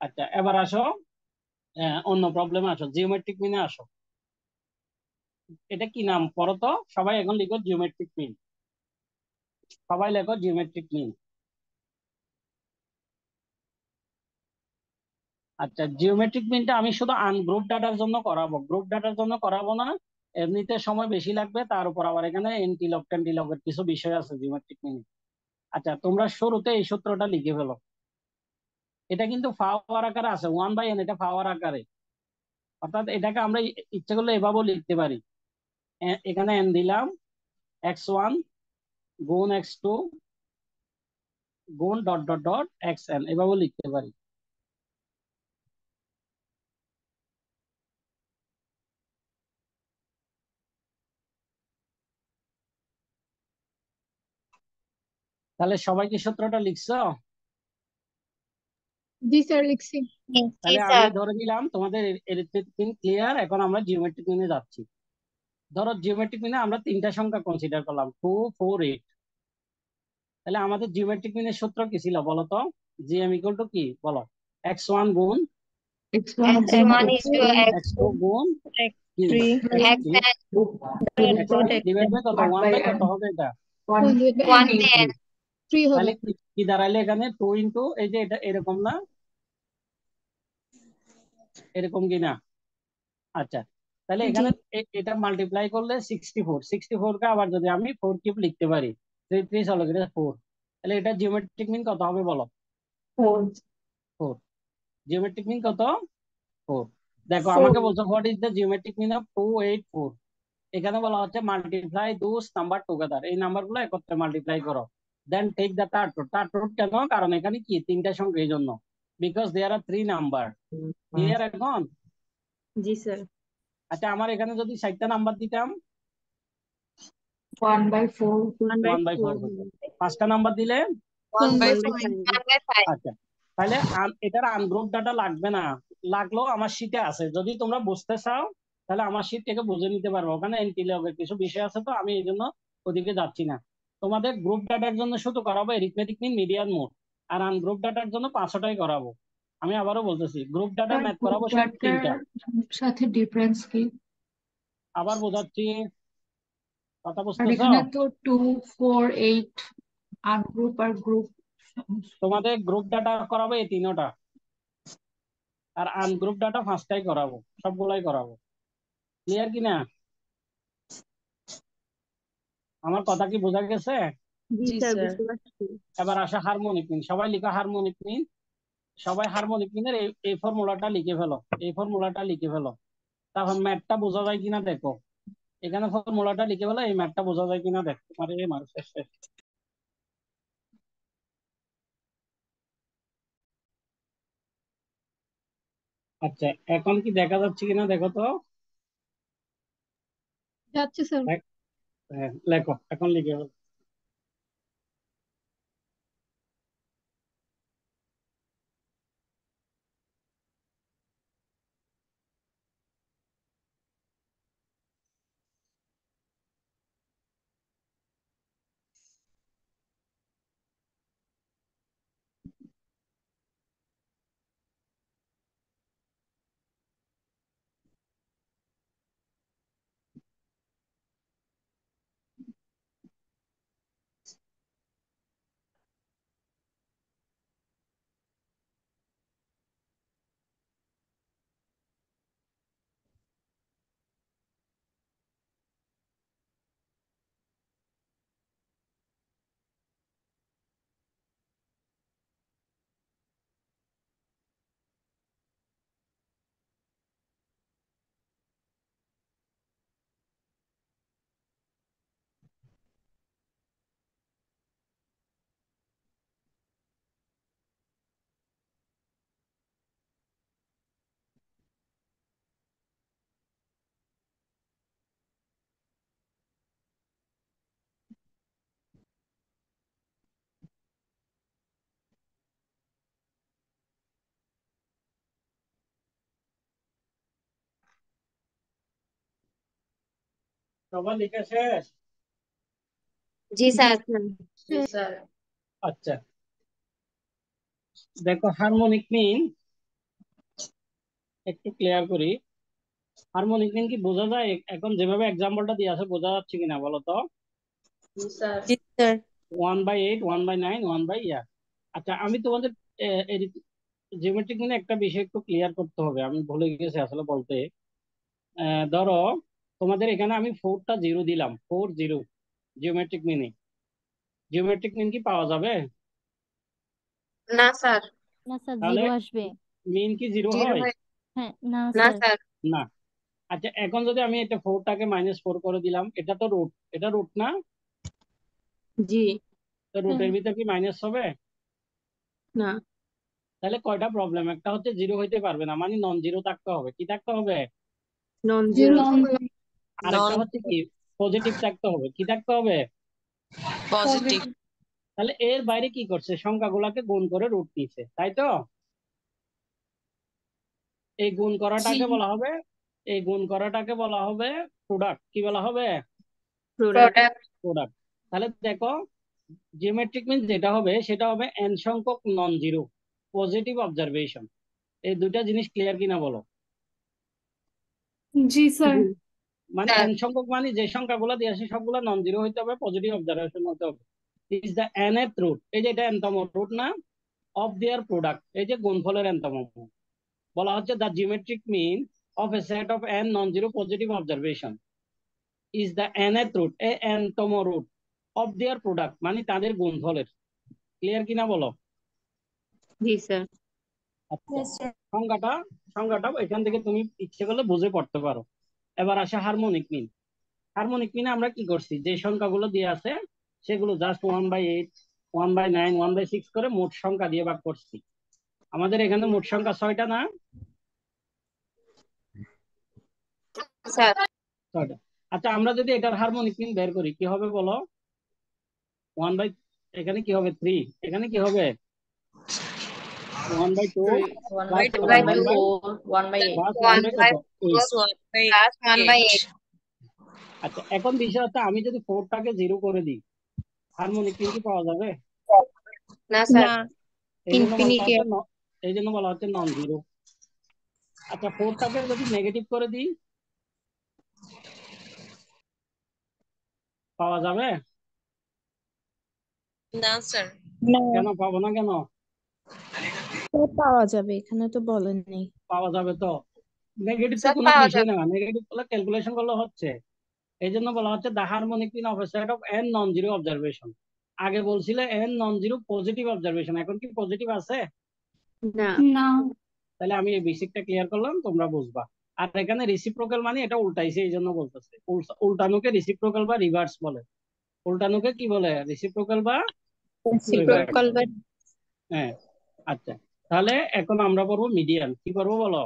আচ্ছা, এবার আসো, অন্য প্রবলেমে আসো, জিওমেট্রিক মিনে আসো। এটা কি নাম পড়ো তো সবাই, এখন লিখো জিওমেট্রিক মিন। সবাই লেখো জিওমেট্রিক মিন। আচ্ছা, জিওমেট্রিক মিনটা আমি শুধু আনগ্রুপ ডাটার জন্য করাবো, গ্রুপ ডাটার জন্য করাবো না। এমনিতে সময় বেশি লাগবে, তার উপর আবার এখানে এন্টিলগ টেন্টিলগের কিছু বিষয় আছে জিওমেট্রিক মিনে। আচ্ছা, তোমরা শুরুতে এই সূত্রটা লিখে ফেলো। এটা কিন্তু পাওয়ার আকারে আছে, 1/n, এটা পাওয়ার আকারে। অর্থাৎ এটাকে আমরা ইচ্ছে করলে এভাবেও লিখতে পারি। এখানে n দিলাম, x1 গুণ x2 গুণ ডট ডট ডট xn, এভাবে লিখতে পারি। তাহলে সবাই কি সূত্রটা লিখছো? জি স্যার লিখছি। জি তাহলে আমি স্যার। ধরে নিলাম তোমাদের এরিথমেটিক মিন ক্লিয়ার। এখন আমরা জিওমেট্রিক মিনে যাচ্ছি। ধরো জিওমেট্রিক মিনে আমরা তিনটা সংখ্যা কনসিডার করলাম, 2, 4, 8। তাহলে আমাদের জিওমেট্রিক মিনের সূত্র কি ছিল বলো তো? জিএম ইকুয়াল টু কি বলো? x1 গুণ x1 x1 is to x2 গুণ কি x3 x and x1 divide by কত? 1 বাই কত হবে এটা? 1/n 3 হবে। তাহলে কি দাঁড়াইলে এখানে? 2 ইন্টু এই যে এটা এরকম না, এরকম কি না? আচ্ছা, তাহলে এখানে এটা মাল্টিপ্লাই করলে 64, 64 কে আবার যদি আমি 4 কিউব লিখতে পারি, 3 3 হলো এটা 4, তাহলে এটা জিওমেট্রিক মিন কত হবে বলো? 4। জিওমেট্রিক মিন কত? 4। দেখো আমাকে বলছো what is the geometric mean of 284। এখানে বলা হচ্ছে মাল্টিপ্লাই দোজ নাম্বার টুগেদার, এই নাম্বারগুলো একত্রে মাল্টিপ্লাই করো, then take the third root. Third root কেন? কারণ এখানে কি তিনটা সংখ্যা, এই জন্য, because there are 3 number. Clear এখন? জি স্যার। আচ্ছা, আমার এখানে যদি 60টা নাম্বার দিতাম 1/4 1/4 হতো। 5টা নাম্বার দিলে 1/5 1/5 আচ্ছা, তাহলে এটার আনগ্রুপ ডাটা লাগবে না, লাগলেও আমার শীটে আছে। যদি তোমরা বুঝতে চাও তাহলে আমার শীট থেকে বুঝে নিতে পারবো, ওখানে এন্টিলগের কিছু বিষয় আছে, তো আমি এই জন্য ওদিকে যাচ্ছি না। তোমাদের গ্রুপ ডাটার জন্য শুধু করাবো এরিথমেটিক মিন, মিডিয়ান মোড, আর আনগ্রুপ ডাটার জন্য 500টাই করাবো। আমি আবারও বলতেছি, গ্রুপ ডাটার ম্যাথ করাবো সব 3টা। সাথে ডিফারেন্স কি? আবার বোঝাচ্ছি, কথা আর বুঝতেছ? এখানে তো 2 4 8 আনগ্রুপ আর গ্রুপ। তোমাদের গ্রুপ ডাটা করাবো এই 3টা, আর আনগ্রুপ ডাটা 5টাই করাবো, সবগুলাই করাবো। ক্লিয়ার কিনা? আমার কথা কি বোঝা গেছে? জি স্যার বুঝতে পারছি। এবার আসা হারমোনিক মিন, সবাই লিখো হারমোনিক মিন। সবাই হারমোনিক মিনের এই ফর্মুলাটা লিখে ফেলো, এই ফর্মুলাটা লিখে ফেলো। তারপর ম্যাথটা বোঝা যায় কিনা দেখো, এখানে ফর্মুলাটা লিখে ফেলো, এই ম্যাথটা বোঝা যায় কিনা দেখো। আরে মার শেষ শেষ। আচ্ছা, এখন কি দেখা যাচ্ছে কিনা দেখো তো। যাচ্ছে স্যার। হ্যাঁ, লেখো, এখন লিখে ফেলো। সবাই লিখে শেষ? জি স্যার। আচ্ছা, দেখো হারমোনিক মিন একটু ক্লিয়ার করি। হারমোনিক মিন কি বোঝা যায়? এখন যেভাবে এক্সাম্পলটা দিয়ে আছে বোঝা যাচ্ছে কিনা বলো তো? জি স্যার। 1/8, 1/9, 1/, আচ্ছা, আমি তোমাদের জিওমেট্রিক মিনে একটা বিষয় একটু ক্লিয়ার করতে হবে, আমি ভুলে গেছি আসলে বলতে। ধরো তোমাদের এখানে আমি 4টা 0 দিলাম, 4 0 জিওমেট্রিক মিনে। জিওমেট্রিক মিন কি পাওয়া যাবে? না স্যার। না স্যার তাহলে জিরো আসবে। মিন কি 0 জিরো হয়? হ্যাঁ না না স্যার। স্যার। না। আচ্ছা, এখন যদি আমি এটা 4টাকে -4 করে দিলাম, এটা তো রুট, এটা রুট না? জি তো রুটের ভিতর কি মাইনাস হবে? না তাহলে কয়টা প্রবলেম? একটা হচ্ছে 0 হইতে পারবে না, মানে নন জিরো থাকতে হবে। কি থাকতে হবে? নন জিরো আরেকটা হচ্ছে কি, পজিটিভ থাকতে হবে। কি থাকতে হবে? পজিটিভ। তাহলে এর বাইরে কি করছে? সংখ্যাগুলোকে গুণ করে রুট নিচ্ছে, তাই তো? এই গুণ করাটাকে বলা হবে, এই গুণ করাটাকে বলা হবে প্রোডাক্ট। কি বলা হবে? Product Product. প্রোডাক্ট। তাহলে দেখো, জিওমেট্রিক মিন যেটা হবে সেটা হবে n সংখ্যক নন জিরো পজিটিভ অবজারভেশন। এই দুইটা জিনিস ক্লিয়ার কিনা বলো? জি স্যার। মানে Sir. n সংখ্যক মানে যে সংখ্যাগুলো দিয়ে আসে সবগুলো নন জিরো হইতে হবে, পজিটিভ অবজারভেশন হতে হবে। ইজ দ্য nth রুট, এই যে এটা nতম রুট না, অফ দেয়ার প্রোডাক্ট, এই যে গুণফলের nতম। বলা হচ্ছে the geometric mean of a set of n non zero positive observation is the nth root, এ nতম রুট অফ দেয়ার প্রোডাক্ট, মানে তাদের গুণফলের। ক্লিয়ার কিনা বলো? জি স্যার আচ্ছা, সংজ্ঞাটা সংজ্ঞাটা এখান থেকে তুমি ইচ্ছে করলে বুঝে পড়তে পারো। এবার আসে হারমোনিক মিন। হারমোনিক মিনে আমরা কি করছি? যে সংখ্যাগুলো দিয়ে আছে সেগুলো জাস্ট 1/8, 1/9, 1/6 করে মোট সংখ্যা দিয়ে ভাগ করছি। আমাদের এখানে মোট সংখ্যা 6টা না? Sir. 6টা। আচ্ছা, আমরা যদি এটার হারমোনিক মিন বের করি কি হবে বলো? 1/, এখানে কি হবে 3, এখানে কি হবে 1/2 plus 1/4 1/8 plus 1 1/কত by 8। So 1/8. plus 1 by 8. আচ্ছা, এখন বিষয় হচ্ছে আমি যদি 4টাকে 0 করে দিই, হারমোনিক মিন কি পাওয়া যাবে? No, sir. এই জন্য বলা ইনফিনিটি হচ্ছে এই জন্য বলা হচ্ছে নন জিরো। আচ্ছা, 4টাকে যদি নেগেটিভ করে দিই পাওয়া যাবে? না স্যার। কেন পাবো না? কেন পাওয়া যাবে, এখানে তো বলেননি। পাওয়া যাবে তো? নেগেটিভ তো Sir, কোনো পাওয়া বিষয় যাবে। না, নেগেটিভ করলে ক্যালকুলেশন করলে হচ্ছে। এই জন্য বলা হচ্ছে the harmonic mean of a set of n non zero observation. আগে বলছিলে n non zero positive observation, এখন কি পজিটিভ আছে? না না তাহলে আমি এই বেসিকটা ক্লিয়ার করলাম, তোমরা বুঝবা। আর এখানে রিসিপ্রোকাল মানে এটা উল্টাইছে, এই জন্য বলতেছে। উল্টানোকে রিসিপ্রোকাল বা রিভার্স বলে। উল্টানোকে কি বলে? রিসিপ্রোকাল বা রিভার্স। রেসিপ্রোকাল বা হ্যাঁ। আচ্ছা, তাহলে এখন আমরা পড়বো মিডিয়ান। কি করবো বলো?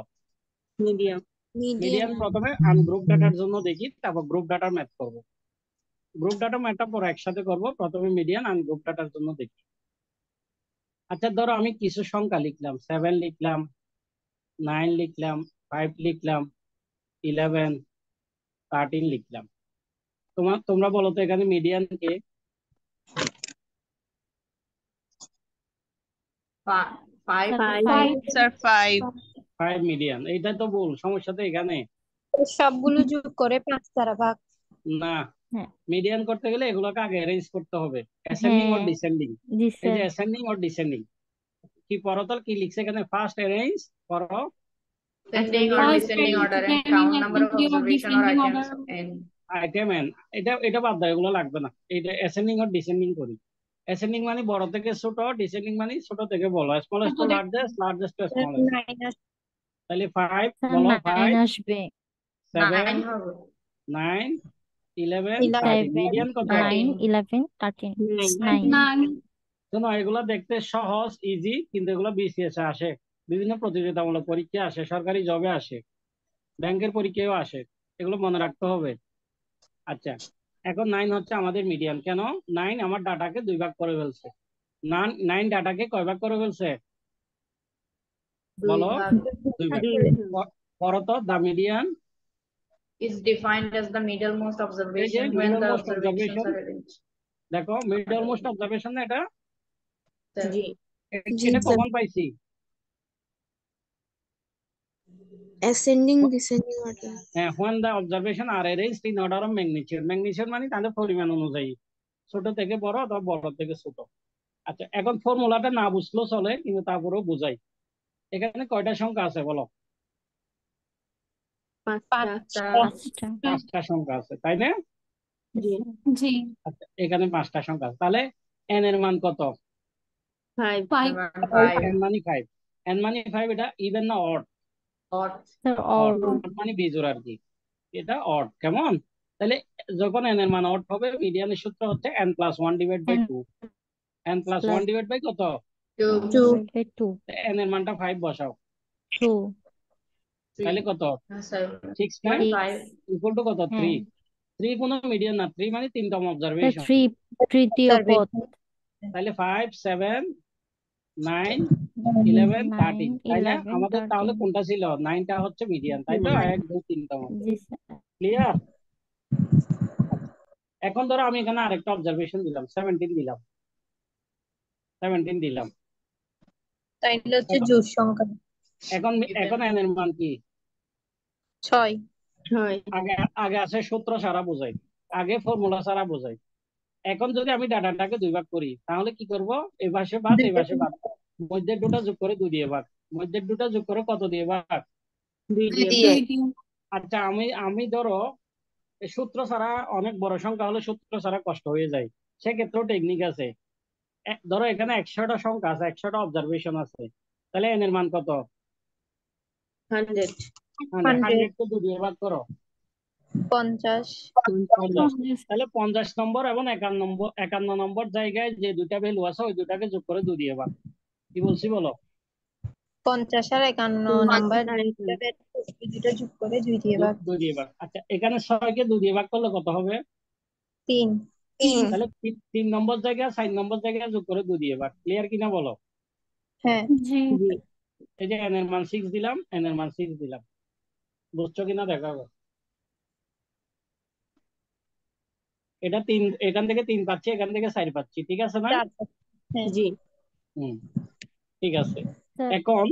মিডিয়াম মিডিয়ান প্রথমে আনগ্রুপ ডাটার জন্য দেখি, তারপর গ্রুপ ডাটার ম্যাথ করবো। গ্রুপ ডাটা ম্যাথটা পরে একসাথে করবো, প্রথমে মিডিয়ান আনগ্রুপ ডাটার জন্য দেখি। আচ্ছা, ধরো আমি কিছু সংখ্যা লিখলাম, 7 লিখলাম, 9 লিখলাম, 5 লিখলাম, 11, 13 লিখলাম। তোমরা বলো তো এখানে মিডিয়ান কে? 5 5 স্যার 5। 5 মিডিয়ান। এইটা তো ভুল, সমস্যা তো এখানে। সবগুলো যোগ করে 5 দ্বারা ভাগ। না, হ্যাঁ। মিডিয়ান করতে গেলে এগুলোকে আগে অ্যারেঞ্জ করতে হবে, অ্যাসেন্ডিং অর ডিসেন্ডিং। জি এই যে স্যার। অ্যাসেন্ডিং অর ডিসেন্ডিং কি পড়ো তো? কি লিখছে এখানে? ফার্স্ট অ্যারেঞ্জ করো, ascending or descending order and count number of observation or items n item N. এটা বাদ দাও, এগুলো লাগবে না। এটা অ্যাসেন্ডিং অর ডিসেন্ডিং করি। অ্যাসেন্ডিং মানে বড় থেকে ছোট, ডিসেন্ডিং মানে ছোট থেকে বড়, smallest to largest, largest to smallest. 9 তাহলে 5 স্যার বলো, 9 5, আসবে। 7, 9 হবে 9, 11, 11, 13। মিডিয়ান কত? 13 9 11 13 9। শোনো, এগুলো দেখতে সহজ, ইজি, কিন্তু এগুলো বিসিএস এ আসে, বিভিন্ন প্রতিযোগিতামূলক পরীক্ষা আসে, সরকারি জবে আসে, ব্যাংকের পরীক্ষায়ও আসে, এগুলো মনে রাখতে হবে। আচ্ছা, এখন 9 হচ্ছে আমাদের মিডিয়ান। কেন? 9 আমার ডাটাকে 2 ভাগ করে ফেলছে। 9 ডাটাকে কয় ভাগ করে ফেলছে 2 বলো? ভাগ 2 ভাগ। পড়ো তো, the median is defined as the middlemost observation when the middlemost observations observation, are arranged দেখো মিডল মোস্ট অবজারভেশন না এটা? জি এটা কখন পাইছি? ascending descending order. হ্যাঁ, when the observation are arranged in order of magnitude. magnitude মানে তাদের পরিমাণ অনুযায়ী, ছোট থেকে বড় অথবা বড় থেকে ছোট। আচ্ছা, এখন ফর্মুলাটা না বুঝলেও চলে, কিন্তু তারপরেও বুঝাই। এখানে কয়টা সংখ্যা আছে বলো? 5টা 5টা সংখ্যা আছে, তাই না? জি। আচ্ছা, এখানে 5টা সংখ্যা আছে, তাহলে n এর মান কত? 5 5 n মানে 5। n মানে 5, এটা ইভেন না odd? odd sir odd or. মানে বিজোড় আর কি। এটা অড, কেমন? তাহলে যখন n এর মান অড হবে, মিডিয়ানের সূত্র হচ্ছে n+1 divide by 2। n+1 divide by কত? 2 n এর মানটা 5 বসাও, 2 তাহলে কত? 6 না, 6 ইকুয়াল টু কত? 3। 3 কোনো মিডিয়ান না, 3 মানে 3তম অবজারভেশন। 3 তৃতীয় পদ তাহলে 5 7 9 11 13, 9 তাই না? 11 আমাদের তাহলে 13 কোনটা ছিল? 9টা হচ্ছে মিডিয়ান, তাই তো? 1 2 3তম। জি স্যার ক্লিয়ার? এখন ধরো আমি এখানে আরেকটা অবজারভেশন দিলাম, 17 দিলাম, 17 দিলাম। তাইলে হচ্ছে এখন জোড় সংখ্যা এখন এখন n এর মান কি? 6 6 আগে আগে আছে সূত্র সারা বোঝাই, আগে ফর্মুলা সারা বোঝাই। এখন যদি আমি ডাটাটাকে 2 ভাগ করি, তাহলে কি করব? এই পাশে বাদ, এই পাশে বাদ, মধ্যের দুটো যোগ করে 2 দিয়ে ভাগ, মধ্যের দুটো যোগ করে কত দিয়ে ভাগ? 2 দিয়ে দিয়ে আচ্ছা, আমি ধরো এই সূত্র ছাড়া অনেক বড় সংখ্যা হলে সূত্র ছাড়া কষ্ট হয়ে যায়, সেক্ষেত্রেও টেকনিক আছে। ধরো এখানে 100টা সংখ্যা আছে, 100টা অবজারভেশন আছে, তাহলে n এর মান কত? 100 100 কে 2 দিয়ে ভাগ করো, 50 50। তাহলে 50 নম্বর এবং 51 নম্বর জায়গায় যে দুইটা ভ্যালু আছে, ওই দুটাকে যোগ করে 2 দিয়ে ভাগ। কি বলছি বলো? 50 আর 51 নাম্বার দুটো যোগ করে 2 দিয়ে ভাগ 2 দিয়ে ভাগ। আচ্ছা, এখানে 6 কে 2 দিয়ে ভাগ করলে কত হবে? 3 তাহলে 3 নম্বর জায়গায় 4 নম্বর জায়গায় যোগ করে 2 দিয়ে ভাগ। ক্লিয়ার কিনা বলো? হ্যাঁ জি জি এই যে n এর মান 6 দিলাম, n এর মান 6 দিলাম, বুঝছো কিনা দেখাবো। এটা 3, এখান থেকে 3 পাচ্ছি, এখান থেকে 4 পাচ্ছি, ঠিক আছে না? 4 হ্যাঁ জি হুম, ঠিক আছে। স্যার এখন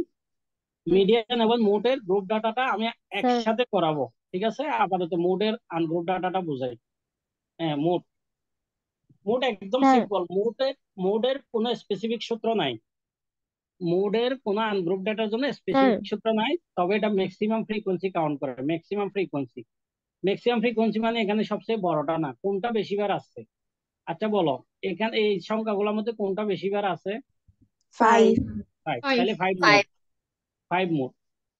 মিডিয়ান এবং মোডের গ্রুপ ডাটাটা আমি স্যার একসাথে করাবো, ঠিক আছে? আপাতত মোডের আনগ্রুপ ডাটাটা বুঝাই। হ্যাঁ, মোড মোড একদম স্যার সিম্পল। মোডের কোনো স্পেসিফিক সূত্র নাই, মোডের কোনো আনগ্রুপ ডাটার জন্য স্যার স্পেসিফিক সূত্র নাই, তবে এটা ম্যাক্সিমাম ফ্রিকোয়েন্সি কাউন্ট করে। ম্যাক্সিমাম ফ্রিকোয়েন্সি, ম্যাক্সিমাম ফ্রিকোয়েন্সি মানে এখানে সবচেয়ে বড়টা না, কোনটা বেশিবার আসছে। আচ্ছা বলো, এখানে এই সংখ্যাগুলোর মধ্যে কোনটা বেশিবার আছে? 5 5, 5 তাহলে 5 মোড, 5 মোড।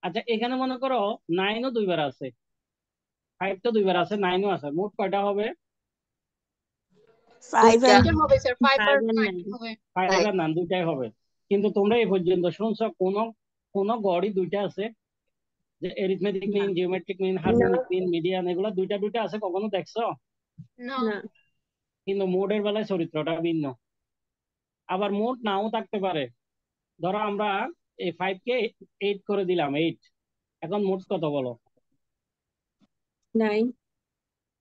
আচ্ছা, এখানে মনে করো 9ও 2বার আছে, 5 তো 2বার আছে, 9ও আছে, মোট কয়টা হবে? 5 আর দুইটা হবে স্যার 5 আর 5 9 and 9 হবে 5 আর 9 দুইটাই হবে। কিন্তু তোমরা এই পর্যন্ত শুনছো কোন কোন গড়ই দুইটা আছে? যে arithmetic mean, geometric mean, harmonic mean, median, এগুলো দুইটা দুইটা আছে, কখনো দেখছো? না না কিন্তু মোডের বেলায় চরিত্রটা ভিন্ন। আবার মোড নাও থাকতে পারে। ধরো আমরা এই 5 কে 8 করে দিলাম, 8। এখন মোড কত বলো? 9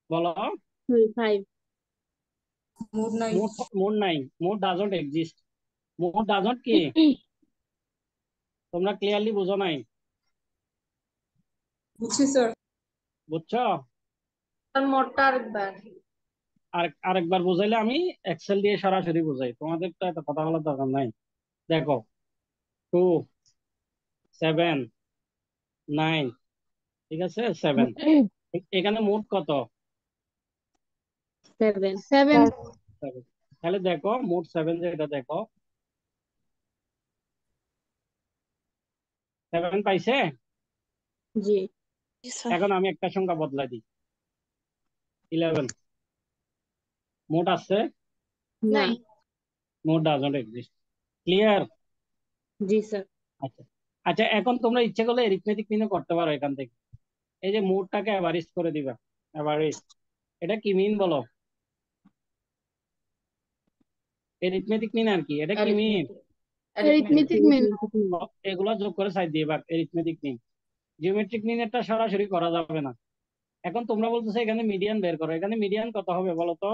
বলো। 5 মোড মোড নাই, mode doesn't exist. Mode doesn't কি? তোমরা ক্লিয়ারলি বুঝো নাই? বুঝছি স্যার বুঝছো? মোটটা আরেকবার। আরেকবার বুঝাইলে আমি এক্সেল দিয়ে সরাসরি বুঝাই, তোমাদের তো এত কথা বলার দরকার নাই। দেখো, 2 7 9, ঠিক আছে, 7। এখানে মোট কত? 7 7 7। তাহলে দেখো মোট 7, যেটা দেখো 7 পাইছে। জি এখন আমি একটা সংখ্যা বদলাই দিই, 11। মোট আছে? না নাই মোট doesn't exist. Clear? G sir আচ্ছা, আচ্ছা, এখন তোমরা ইচ্ছে করলে এরিথমেটিক মিনও করতে পারো এখান থেকে। এই যে মোটটাকে অ্যাভারেজ করে দিবা, অ্যাভারেজ। এটা কি মিন বলো? এরিথমেটিক মিন আর কি, এটা কি মিন? অ্যারিথমেটিক মিন এগুলা যোগ করে সাইড দিয়ে ভাগ, এরিথমেটিক মিন। জিওমেট্রিক মিনেরটা সরাসরি করা যাবে না। এখন তোমরা বলতেছো এখানে মিডিয়ান বের করো, এখানে মিডিয়ান কত হবে বলো তো?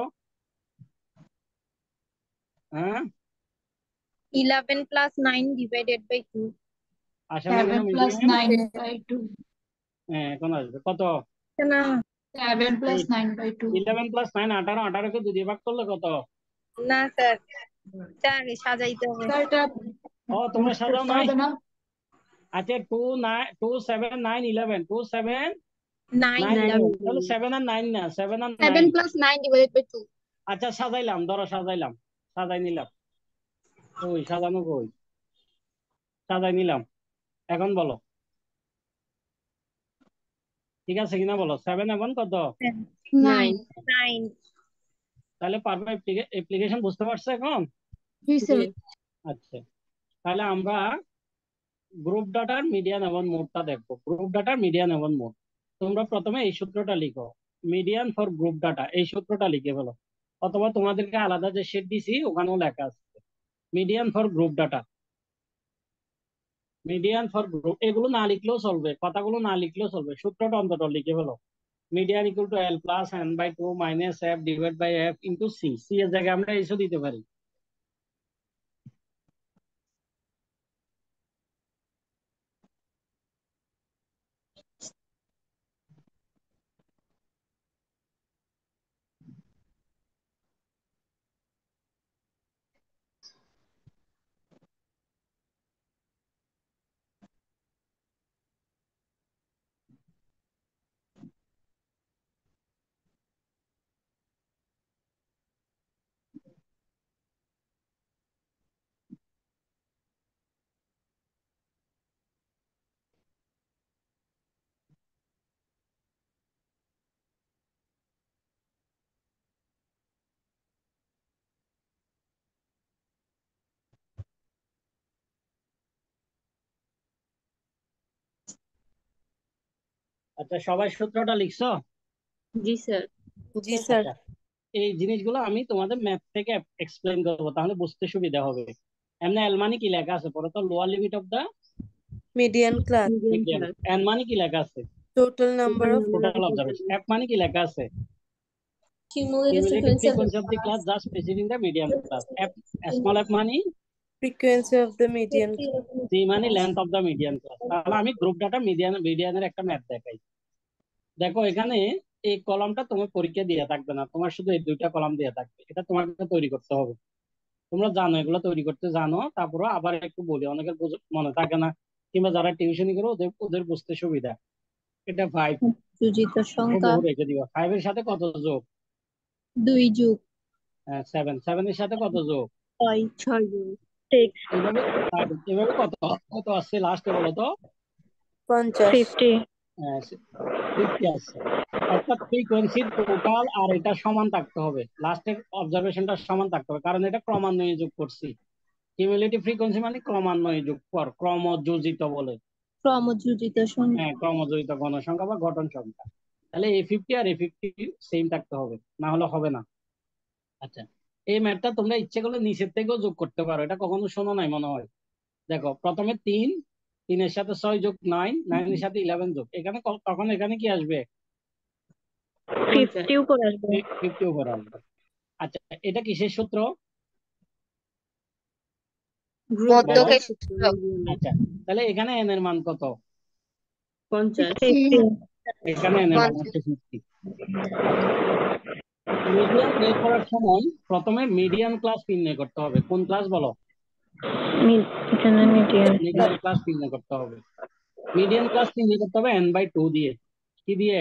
হ্যাঁ, 11 plus 9 divided by 2 আসে না কেন 7 plus মিডিয়ান? 9 by 2 হ্যাঁ, এখন আসবে কত? না 7 plus 8। 9 by 2 11 প্লাস 9 18, 18কে 2 দিয়ে ভাগ করলে কত? না স্যার আগে সাজাইতে হবে স্যার এটা ও, তোমরা সাজাও করতে নাই? হবে না আচ্ছা, 2 9 2 7 9 11, 2 7 9 9 9 11, তাহলে 7 আর 9 না, 7 আর 9। 7 plus 9 divided by 2 আচ্ছা, সাজাইলাম, ধরো সাজাইলাম, সাজাই নিলাম। ওই সাজানো কই? সাজাই নিলাম। এখন বলো ঠিক আছে কিনা বলো, 7 এবং কত? 9 9 তাহলে পারবে? অ্যাপ্লিকেশন বুঝতে পারছো এখন? জি জি স্যার আচ্ছা, তাহলে আমরা গ্রুপ ডাটার মিডিয়ান এবং মোডটা দেখবো। গ্রুপ ডাটার মিডিয়ান এবং মোড, তোমরা প্রথমে এই সূত্রটা লিখো, মিডিয়ান ফর গ্রুপ ডাটা, এই সূত্রটা লিখে ফেলো, অথবা তোমাদেরকে আলাদা যে শিট দিছি ওখানেও লেখা আছে median for group data. Median for group, এগুলো না লিখলেও চলবে, কথাগুলো না লিখলেও চলবে, সূত্রটা অন্তত লিখে ফেলো। Median equal to L plus N by two minus F divide by F into C, C এর জায়গায় আমরা এইসব দিতে পারি। আচ্ছা, সবাই সূত্রটা লিখছো? জি স্যার জি স্যার। আচ্ছা, এই জিনিসগুলো আমি তোমাদের ম্যাথ থেকে এক্সপ্লেন করবো, তাহলে বুঝতে সুবিধা হবে। এমনি এল মানে কি লেখা আছে পরে তো, lower limit of the median class, medium median. Class N মানে কি লেখা আছে? Total number total of number total of observation. F মানে কি লেখা আছে? cumulative cumulative frequency of the frequency of the class just preceding the median class. F, small F মানে? Frequency of the median. C মানে length of the median class. তাহলে আমি group data মিডিয়ানের একটা math দেখাই। দেখো এখানে এই কলামটা তোমার পরীক্ষা দিয়ে থাকবে না, তোমার শুধু এই দুইটা কলাম দিয়ে থাকবে, এটা তোমাকে তৈরি করতে হবে। তোমরা জানো, এগুলো তৈরি করতে জানো, তারপরে আবার একটু বলি, অনেকের মনে থাকে না, কিংবা যারা টিউশনি করে ওদের ওদের বুঝতে সুবিধা। এটা 5, যোজিত সংখ্যা হুবহু রেখে দিবা। 5 এর সাথে কত যোগ? 2 যোগ 7, 7 এর সাথে কত যোগ? 6 6 জন এইভাবে এভাবে কত কত আসছে লাস্টে বলো তো? 50 50 50 আসছে। অর্থাৎ ফ্রিকোয়েন্সির টোটাল আর এটা সমান থাকতে হবে, লাস্টের অবজারভেশনটা সমান থাকতে হবে, কারণ এটা ক্রমান্বয়ে যোগ করছি। কিউমুলেটিভ ফ্রিকোয়েন্সি মানে ক্রমান্বয়ে যোগ কর, ক্রমযোজিত বলে। ক্রমযোজিত সংখ্যা। হ্যাঁ, ক্রমযোজিত গণসংখ্যা বা গঠন সংখ্যা। তাহলে A50 আর A50 সেম থাকতে হবে, না হলে হবে না। আচ্ছা, এই ম্যাথটা তোমরা ইচ্ছে করলে নিচের থেকেও যোগ করতে পারো, এটা কখনো শোনো নাই মনে হয়। দেখো প্রথমে 3, 3 এর সাথে 6 যোগ 9, 9 এর সাথে 11 যোগ, এখানে তখন এখানে কি আসবে? 50 উপর আসবে। 50 উপরে আসবে। আচ্ছা, এটা কিসের সূত্র? গ্রুপ বলো। মধ্যকের সূত্র। আচ্ছা, তাহলে এখানে এন এর মান কত? 50 এখানে এন এর মান হচ্ছে 50। আচ্ছা, মিডিয়ান বের করার সময় প্রথমে মিডিয়ান ক্লাস নির্ণয় করতে হবে। কোন ক্লাস বলো? এখানে মিডিয়ান। মিডিয়ান ক্লাস নির্ণয় করতে হবে। মিডিয়ান ক্লাস নির্ণয় করতে হবে n/2 দিয়ে। কি দিয়ে?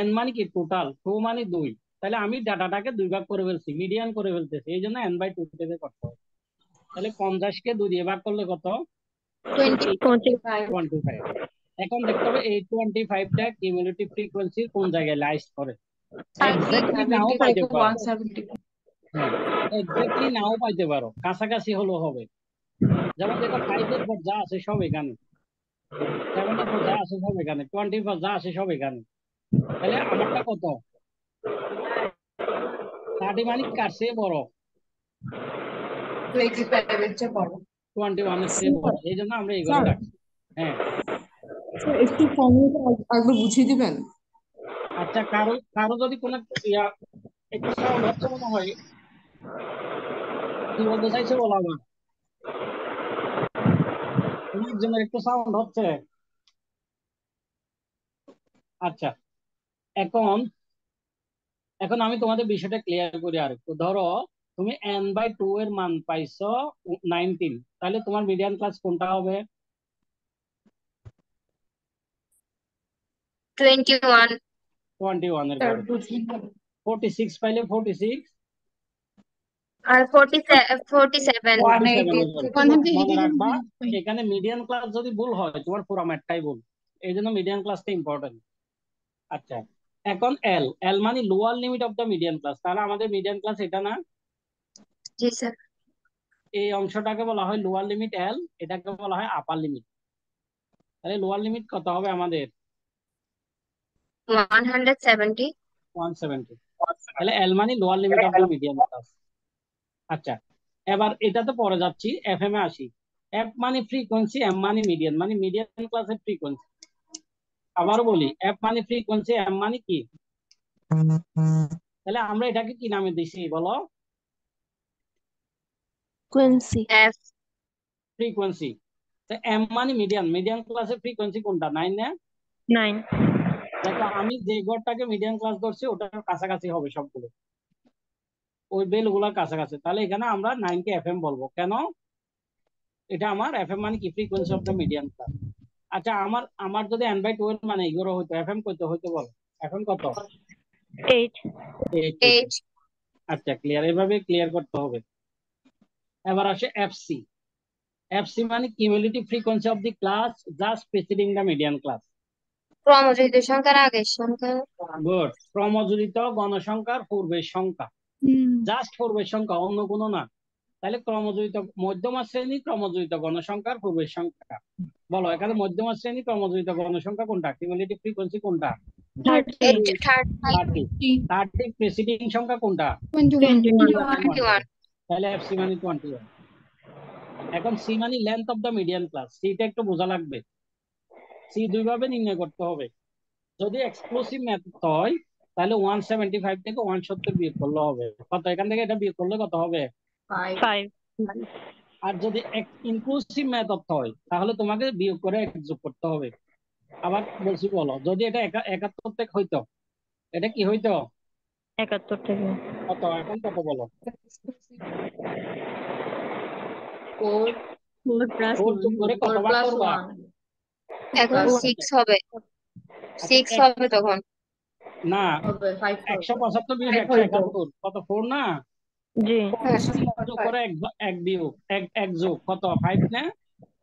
n মানে কি? টোটাল। 2 মানে 2। তাহলে আমি ডাটাটাকে 2 ভাগ করে ফেলছি, মিডিয়ান করে ফেলতেছি, এই জন্য n/2 থেকে করতে হবে। তাহলে 50 কে 2 দিয়ে ভাগ করলে কত? 25। এখন দেখতে হবে এই 25টা কিউমুলেটিভ ফ্রিকোয়েন্সির কোন জায়গায় লাইস করে। এক্স্যাক্টলি নাও পাইতে পারো। হ্যাঁ, এক্স্যাক্টলি নাও পাইতে পারো, কাছাকাছি হলেও হবে। যেমন দেখো 5 এর পর যা আছে সব এখানে, 7 এর পর যা আছে সব এখানে, 20 এর পর যা আছে সব এখানে। তাহলে আমারটা কত? 30 মানে কার চেয়ে বড়? 21 এর চেয়ে বড়, এই জন্য আমরা এইভাবে স্যার রাখছি। হ্যাঁ, স্যার একটু ফর্মুলাটা একবার বুঝিয়ে দিবেন? আচ্ছা, কারো কারো যদি কোনো একটু সাউন্ড হচ্ছে মনে হয়, কি বলতে চাইছে বলো আমার। তোমার জন্য একটু সাউন্ড হচ্ছে। আচ্ছা, এখন এখন আমি তোমাদের বিষয়টা ক্লিয়ার করি আরেকটু। ধরো তুমি n/2 এর মান পাইছো 19, তাহলে তোমার মিডিয়ান ক্লাস কোনটা হবে? 21 21 এর পরে 46 পাইলে 46, আর 47 মনে রাখবা এখানে মিডিয়ান ক্লাস যদি ভুল হয় তোমার পুরো ম্যাথটাই ভুল, এই জন্য মিডিয়ান ক্লাসটা ইম্পর্টেন্ট। আচ্ছা, এখন এল এল মানে lower limit of the median class, তাহলে আমাদের মিডিয়ান ক্লাস এটা না, জি স্যার এই অংশটাকে বলা হয় লোয়ার লিমিট এল, এটাকে বলা হয় আপার লিমিট। তাহলে লোয়ার লিমিট কত হবে আমাদের? 170 170। তাহলে এল মানে lower limit of the median class. আচ্ছা, এবার এটাতে পরে যাচ্ছি, এফ এম এ আসি। এফ মানে ফ্রিকোয়েন্সি, এম মানে মিডিয়ান, মানে মিডিয়ান ক্লাসের ফ্রিকোয়েন্সি। আবারও বলি, এফ মানে ফ্রিকোয়েন্সি, এম মানে কি? তাহলে আমরা এটাকে কি নামে দিছি বলো? F frequency. তো এম মানে মিডিয়ান, মিডিয়ান ক্লাসের ফ্রিকোয়েন্সি কোনটা? 9 না? 9। দেখো আমি যে ঘরটাকে মিডিয়ান ক্লাস ধরছি ওটার কাছাকাছি হবে সবগুলো, ওই বেলগুলোর কাছাকাছি। তাহলে এখানে আমরা 9 কে এফএম বলবো। কেন? এটা আমার এফএম মানে কি? Frequency of the median class. আচ্ছা, আমার আমার যদি n/12 মানে 11 হইতো, এফএম কত হইতো বলো? এফএম কত? 8। 8 হইতো। 8 আচ্ছা, ক্লিয়ার, এভাবে ক্লিয়ার করতে হবে। এবার আসে এফসি। এফসি মানে cumulative frequency of the class just preceding the median class. ক্রমযোজিত সংখ্যার আগের সংখ্যা। গুড। ক্রমযোজিত গণসংখ্যার পূর্বের সংখ্যা, জাস্ট পূর্বের সংখ্যা, অন্য কোনো না। তাহলে ক্রমযোজিত মধ্যমা শ্রেণী ক্রমযোজিত গণসংখ্যার পূর্বের সংখ্যা। বলো এখানে মধ্যমা শ্রেণী ক্রমযোজিত গণসংখ্যা কোনটা? কিউমুলেটিভ ফ্রিকোয়েন্সি কোনটা? 30। 30 প্রিসিডিং সংখ্যা কোনটা? 21 তাহলে এফসি মানে 21। এখন সি মানে length of the median class, সিটা একটু বোঝা লাগবে। সি দুই ভাবে নির্ণয় করতে হবে। যদি এক্সক্লুসিভ মেথড হয় তাহলে 175 থেকে 170 বিয়োগ করলে হবে কত? এখান থেকে এটা বিয়োগ করলে কত হবে? 5। আর যদি ইনক্লুসিভ মেথড হয় তাহলে তোমাকে বিয়োগ করে এক যোগ করতে হবে। আবার বলছি বলো, যদি এটা 71 থেকে হইতো, এটা কি হইতো? 71 থেকে কত? এখন কত বলো? 4 plus 4 যোগ 1 করে কত ভাগ করবা? এখন 6 হবে, আচ্ছা, 6 হবে তখন। না, 175 বিয়োগ 171 কত? 4 না? জি। যোগ করে এক বিয়োগ এক যোগ কত? 5 না?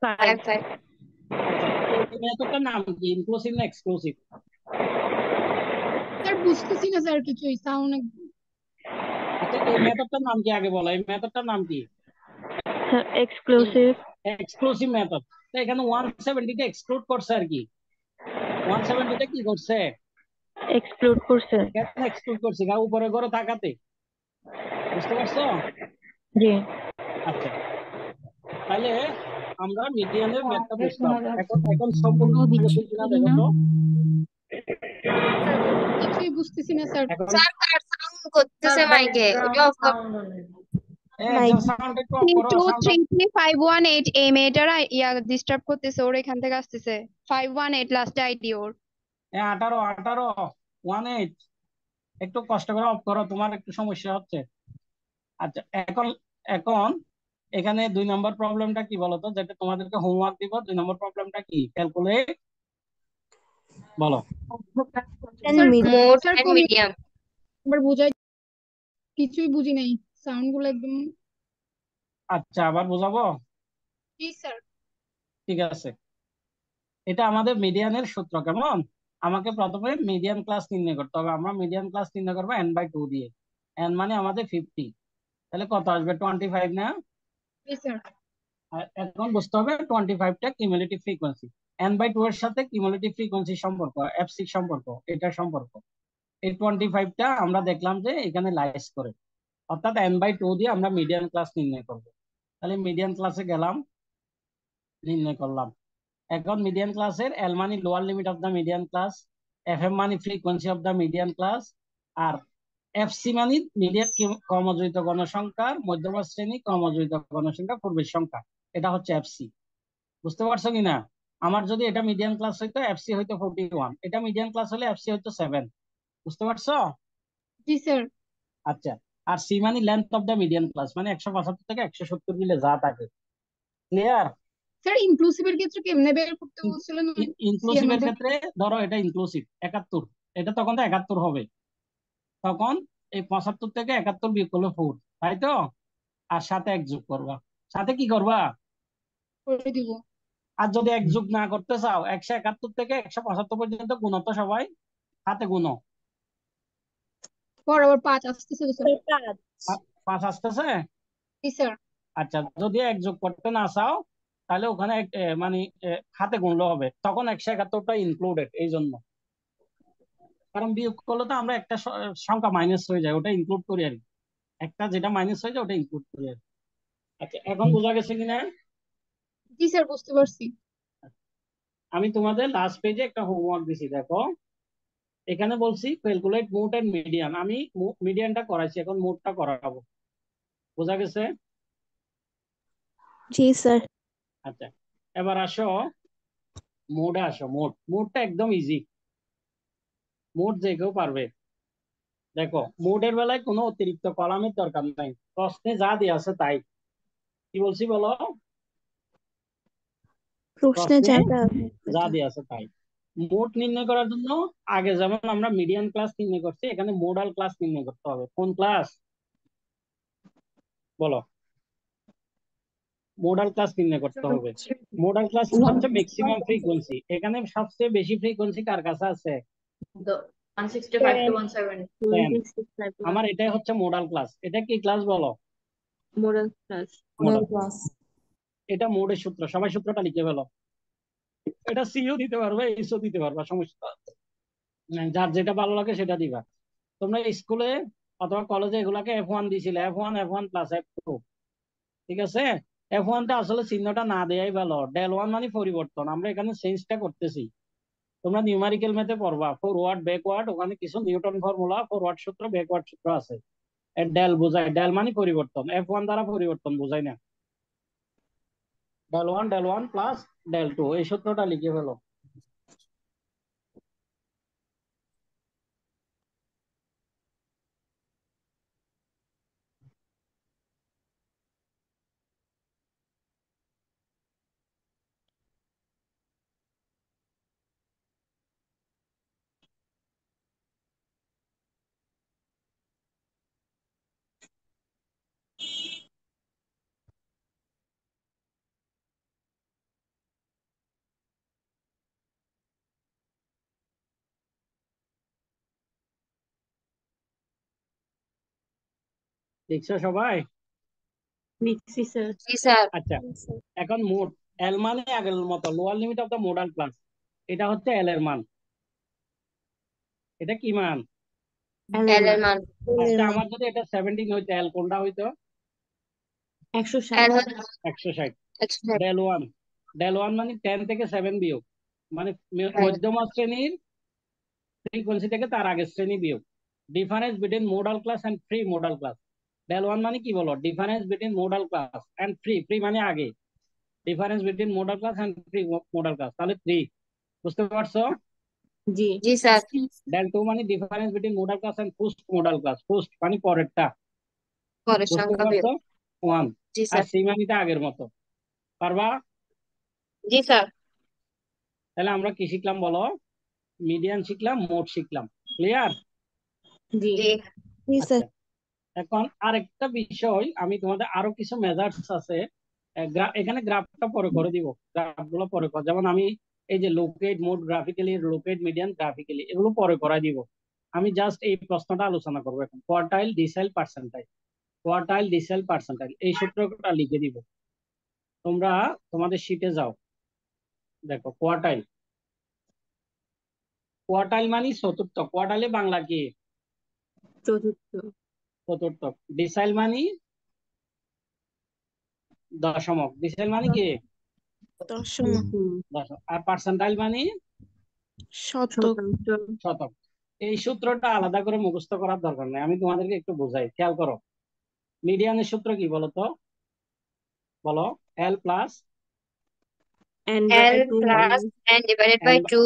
5। 5 আচ্ছা, এই মেথডটার নাম কি? ইনক্লুসিভ না এক্সক্লুসিভ? স্যার বুঝতেছি না স্যার কিছুই, সাউন্ড আচ্ছা, এই মেথডটার নাম কি আগে বলো? এই মেথডটার নাম কি? এক্সক্লুসিভ। Exclusive method. তো এখানে 170 টা এক্সক্লুড করছে আর কি। 170 টা কি করছে? এক্সক্লুড করছে। কেন এক্সক্লুড করছে? কারণ উপরে ঘরে তাকাতে, বুঝতে পারছো? জি। আচ্ছা, তাহলে আমরা মিডিয়ানের ম্যাথটা বুঝলাম। এখন সম্পূর্ণ বুঝেছি কিনা দেখো তো। কিছুই বুঝতেছি না স্যার। এখন স্যার কার সাউন্ড করতেছে মাইকে, ওটা অফ কর। সাউন্ড একটু অফ করো, 2 সাউন্ড। 3 3 518 এই মেয়েটারা ডিস্টার্ব করতেছে, ওর এখান থেকে আসতেছে 518 লাস্টে আইডি ওর। 18 18 একটু কষ্ট করে অফ করো, তোমার একটু সমস্যা হচ্ছে। আচ্ছা, এখন এখন এখানে 2 নম্বর প্রবলেমটা কি বলতো, যেটা তোমাদেরকে হোমওয়ার্ক দিব। 2 নম্বর প্রবলেমটা কি? ক্যালকুলেট, বলো। Mode and medium. আবার বুঝাই, কিছুই বুঝি নাই, সাউন্ড গুলো একদম। আচ্ছা, আবার বোঝাবো? জি স্যার। ঠিক আছে, এটা আমাদের মিডিয়ানের সূত্র। কেমন? আমাকে প্রথমে মিডিয়ান ক্লাস নির্ণয় করতে হবে। আমরা মিডিয়ান ক্লাস নির্ণয় করবো n/2 দিয়ে। n মানে আমাদের 50, তাহলে কত আসবে? 25 না? জি স্যার। আর এখন বুঝতে হবে 25টা কিউমুলেটিভ ফ্রিকোয়েন্সি। n/2 এর সাথে কিউমুলেটিভ ফ্রিকোয়েন্সি সম্পর্ক, f6 সম্পর্ক, এটা সম্পর্ক। এই 25টা আমরা দেখলাম যে এখানে লাইস করে, অর্থাৎ n/2 দিয়ে আমরা মিডিয়ান ক্লাস নির্ণয় করব। তাহলে মিডিয়ান ক্লাসে গেলাম, নির্ণয় করলাম। এখন মিডিয়ান ক্লাসের এল মানে lower limit of the median class, F M মানে frequency of the median class, আর এফসি মানে মিডিয়ান ক্রমযোজিত গণসংখ্যার মধ্যমা শ্রেণী ক্রমযোজিত গণসংখ্যা পূর্বের সংখ্যা, এটা হচ্ছে এফসি। বুঝতে পারছো কিনা? আমার যদি এটা মিডিয়ান ক্লাস হইতো, এফসি হইতো 41, এটা মিডিয়ান ক্লাস হলে এফসি হইতো 7। বুঝতে পারছো? জি স্যার। আচ্ছা, আর সি মানে length of the median class, মানে 175 থেকে 170 মিলে যা থাকে। ক্লিয়ার? স্যার ইনক্লুসিভের ক্ষেত্রে কেমনে বের করতে বলছিলেন? ইনক্লুসিভের ক্ষেত্রে ধরো এটা ইনক্লুসিভ 71, এটা তখন তো 71 হবে। তখন এই 75 থেকে 71 বিয়োগ করলে 4, তাই তো? আর সাথে এক যোগ করবা। সাথে কি করবা? করে দিব। আর যদি এক যোগ না করতে চাও 171 থেকে 175 পর্যন্ত গুণত সবাই হাতে গুণো। পর আবার 5 আসতেছে তো স্যার। 5 আসতেছে। জি স্যার। আচ্ছা, যদি এক যোগ করতে না চাও তাহলে ওখানে মানে হাতে গুনলে হবে, তখন 171টা ইনক্লুডেড, এই জন্য। কারণ বিয়োগ করলে তো আমরা একটা সংখ্যা মাইনাস হয়ে যায়, ওটা ইনক্লুড করি আর কি। একটা যেটা মাইনাস হয়ে যায় ওটা ইনক্লুড করি আর কি। আচ্ছা, এখন বোঝা গেছে কিনা? জি স্যার, বুঝতে পারছি। আমি তোমাদের লাস্ট পেজে একটা হোমওয়ার্ক দিছি, দেখো। এখানে বলছি ক্যালকুলেট মোড এন্ড মিডিয়ান, আমি মিডিয়ানটা করাইছি, এখন মোডটা করাবো। বোঝা গেছে? জি স্যার। আচ্ছা, এবার আসো মোডে আসো। মোডটা একদম ইজি, মোড যে কেউ পারবে। দেখো, মোডের বেলায় কোনো অতিরিক্ত কলামের দরকার নাই, প্রশ্নে যা দেওয়া আছে তাই। কি বলছি বলো? প্রশ্নে প্রশ্নে যাটা যা দেওয়া আছে তাই। মোড নির্ণয় করার জন্য আগে যেমন আমরা মিডিয়ান ক্লাস নির্ণয় করছি, এখানে মোডাল ক্লাস নির্ণয় করতে হবে। কোন ক্লাস বলো? মোডাল ক্লাস নির্ণয় করতে হবে। মোডাল ক্লাস হচ্ছে ম্যাক্সিমাম ফ্রিকোয়েন্সি। এখানে সবচেয়ে বেশি ফ্রিকোয়েন্সি কার কাছে আছে? 165 to 170। 10। আমার এটাই হচ্ছে মোডাল ক্লাস। এটা কি ক্লাস বলো? Moral class. মোডাল। ক্লাস। এটা মোডের সূত্র, সবাই সূত্রটা লিখে ফেলো। এটা সিও দিতে পারবে, এইচও দিতে পারবা, সমস্যা যার যেটা ভালো লাগে সেটা দিবা। তোমরা স্কুলে অথবা কলেজে এগুলাকে F1 দিছিলে, F1 F1 প্লাস F2, ঠিক আছে? F1টা আসলে চিহ্নটা না দেয়াই ভালো। ডেল ওয়ান মানে পরিবর্তন, আমরা এখানে চেঞ্জটা করতেছি। তোমরা নিউমারিক্যাল ম্যাথে পড়বা ফরওয়ার্ড ব্যাকওয়ার্ড, ওখানে কিছু নিউটন ফর্মুলা, ফরওয়ার্ড সূত্র ব্যাকওয়ার্ড সূত্র আছে। ডেল বোঝায়, ডেল মানে পরিবর্তন, F1 দ্বারা পরিবর্তন বোঝায় না। Del one plus del two, এই সূত্রটা লিখে ফেলো। দেখছো সবাই? লিখছি স্যার। জি স্যার। আচ্ছা, এখন মোড। এল মানে আগের মতো lower limit of the modal class, এটা হচ্ছে এল এর মান। এটা কি মান? এল এর মান। আচ্ছা, আমার যদি এটা 17 হইতো, এল কোনটা হইতো? 160। এল হলো 160। 160। ডেল ওয়ান মানে 10 থেকে 7 বিয়োগ, মানে মধ্যমা শ্রেণীর ফ্রিকোয়েন্সি থেকে তার আগের শ্রেণী বিয়োগ। Difference between modal class and free modal class. Del one মানে কি বলো? Difference between modal class and free, free মানে আগে। Difference between modal class and free modal class, তাহলে 3। বুঝতে পারছো? জি। জি স্যার। ডেল টু মানে difference between modal class and post modal class, post মানে পরেরটা। পরের বুঝতে সংখ্যা বিয়োগ। পারছো? 1। জি আর স্যার। সি মানে তো আগের মতো। পারবা? জি স্যার। তাহলে আমরা কি শিখলাম বলো? মিডিয়ান শিখলাম, মোড শিখলাম। ক্লিয়ার? জি। জি। জি স্যার। আচ্ছা, এখন আরেকটা বিষয়, আমি তোমাদের আরো কিছু মেজার্স আছে, এখানে গ্রাফটা পরে করে দিব, গ্রাফ গুলো পরে কর। যেমন আমি এই যে locate mode graphically, locate median graphically, এগুলো পরে করাই দিব। আমি জাস্ট এই প্রশ্নটা আলোচনা করবো এখন। Quartile, decile, percentile. Quartile, decile, percentile, এই সূত্রটা লিখে দিব। তোমরা তোমাদের শিটে যাও, দেখো কোয়ার্টাইল। কোয়ার্টাইল মানে চতুর্থ। কোয়ার্টাইলে বাংলা কি? চতুর্থ। চতুর্থ। ডিসাইল মানে দশমক। ডিসাইল মানে কি? দশম। দশম। আর পার্সেন্টাইল মানে শতক। শতক। এই সূত্রটা আলাদা করে মুখস্থ করার দরকার নেই, আমি তোমাদেরকে একটু বোঝাই, খেয়াল করো। মিডিয়ানের সূত্র কি বলতো? বলো। L plus L plus N divided by 2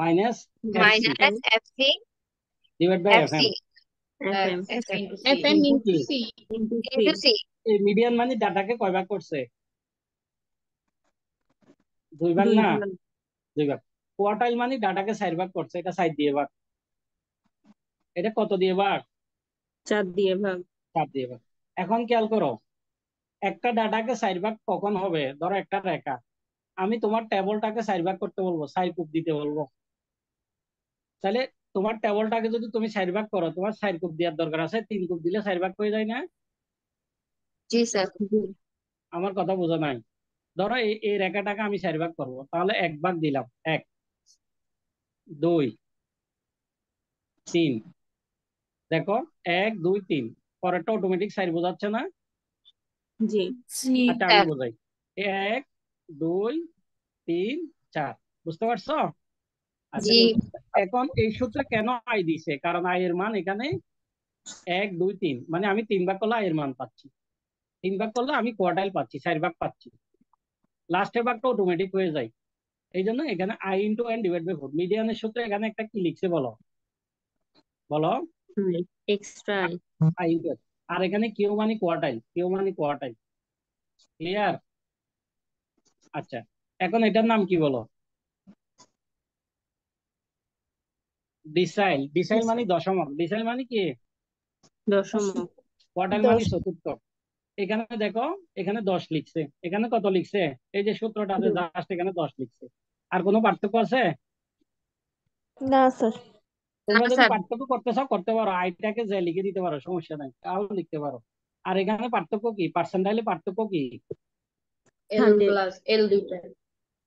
minus F C minus F C divide by F F C M. FM কিন্তু into কি? C। Into C. এই মিডিয়ান মানে ডাটাকে কয় ভাগ করছে? 2 ভাগ না? 2 ভাগ। কোয়ার্টাইল মানে ডাটাকে 4 ভাগ করছে, এটা 4 দিয়ে ভাগ। এটা কত দিয়ে ভাগ? 4 দিয়ে ভাগ। 4 দিয়ে ভাগ। এখন খেয়াল করো, একটা ডাটাকে 4 ভাগ কখন হবে? ধরো একটা রেখা, আমি তোমার টেবলটাকে 4 ভাগ করতে বলবো, 4 কূপ দিতে বলবো। তাহলে তোমার টেবলটাকে যদি তুমি 4 ভাগ করো, তোমার 4 কূপ দেওয়ার দরকার আছে, 3 কূপ দিলে 4 ভাগ হয়ে যায় না? জি স্যার। আমার কথা বোঝা নাই? ধরো এই রেখাটাকে আমি 4 ভাগ করবো, তাহলে 1 ভাগ দিলাম, 1 2 3। দেখো 1 2 3, পরেরটা অটোমেটিক 4 বোঝাচ্ছে না? জি। আচ্ছা আমি বোঝাই, 1 2 3 4, বুঝতে পারছো? আচ্ছা জি। এখন এই সূত্রে কেন আই দিছে? কারণ আই এর মান এখানে 1 2 3, মানে আমি 3 ভাগ করলে আই এর মান পাচ্ছি, 3 ভাগ করলে আমি কোয়ার্টাইল পাচ্ছি, 4 ভাগ পাচ্ছি, লাস্টের ভাগটা অটোমেটিক হয়ে যায়। এই জন্য এখানে I into N divide by 4। মিডিয়ানের সূত্রে এখানে একটা কি লিখছে বলো, বলো? Extra I into N. আর এখানে কিউ মানে কোয়ার্টাইল, কিউ মানে কোয়ার্টাইল। ক্লিয়ার? আচ্ছা এখন এটার নাম কি বলো? ডিসাইল। ডিসাইল মানে দশমক। ডিসাইল মানে কি? দশমিক। কোয়ার্টাইল মানে চতুর্থ। এখানে দেখো, এখানে 10 লিখছে, এখানে কত লিখছে? এই যে সূত্রটাতে জাস্ট এখানে 10 লিখছে। আর কোনো পার্থক্য আছে? না স্যার। তোমরা না যদি স্যার। পার্থক্য করতে চাও করতে পারো, আইটাকে যে লিখে দিতে পারো, সমস্যা নাই, তাও লিখতে পারো। আর এখানে পার্থক্য কি? পার্সেন্টাইলে পার্থক্য কি? এল প্লাস এল দুইটা।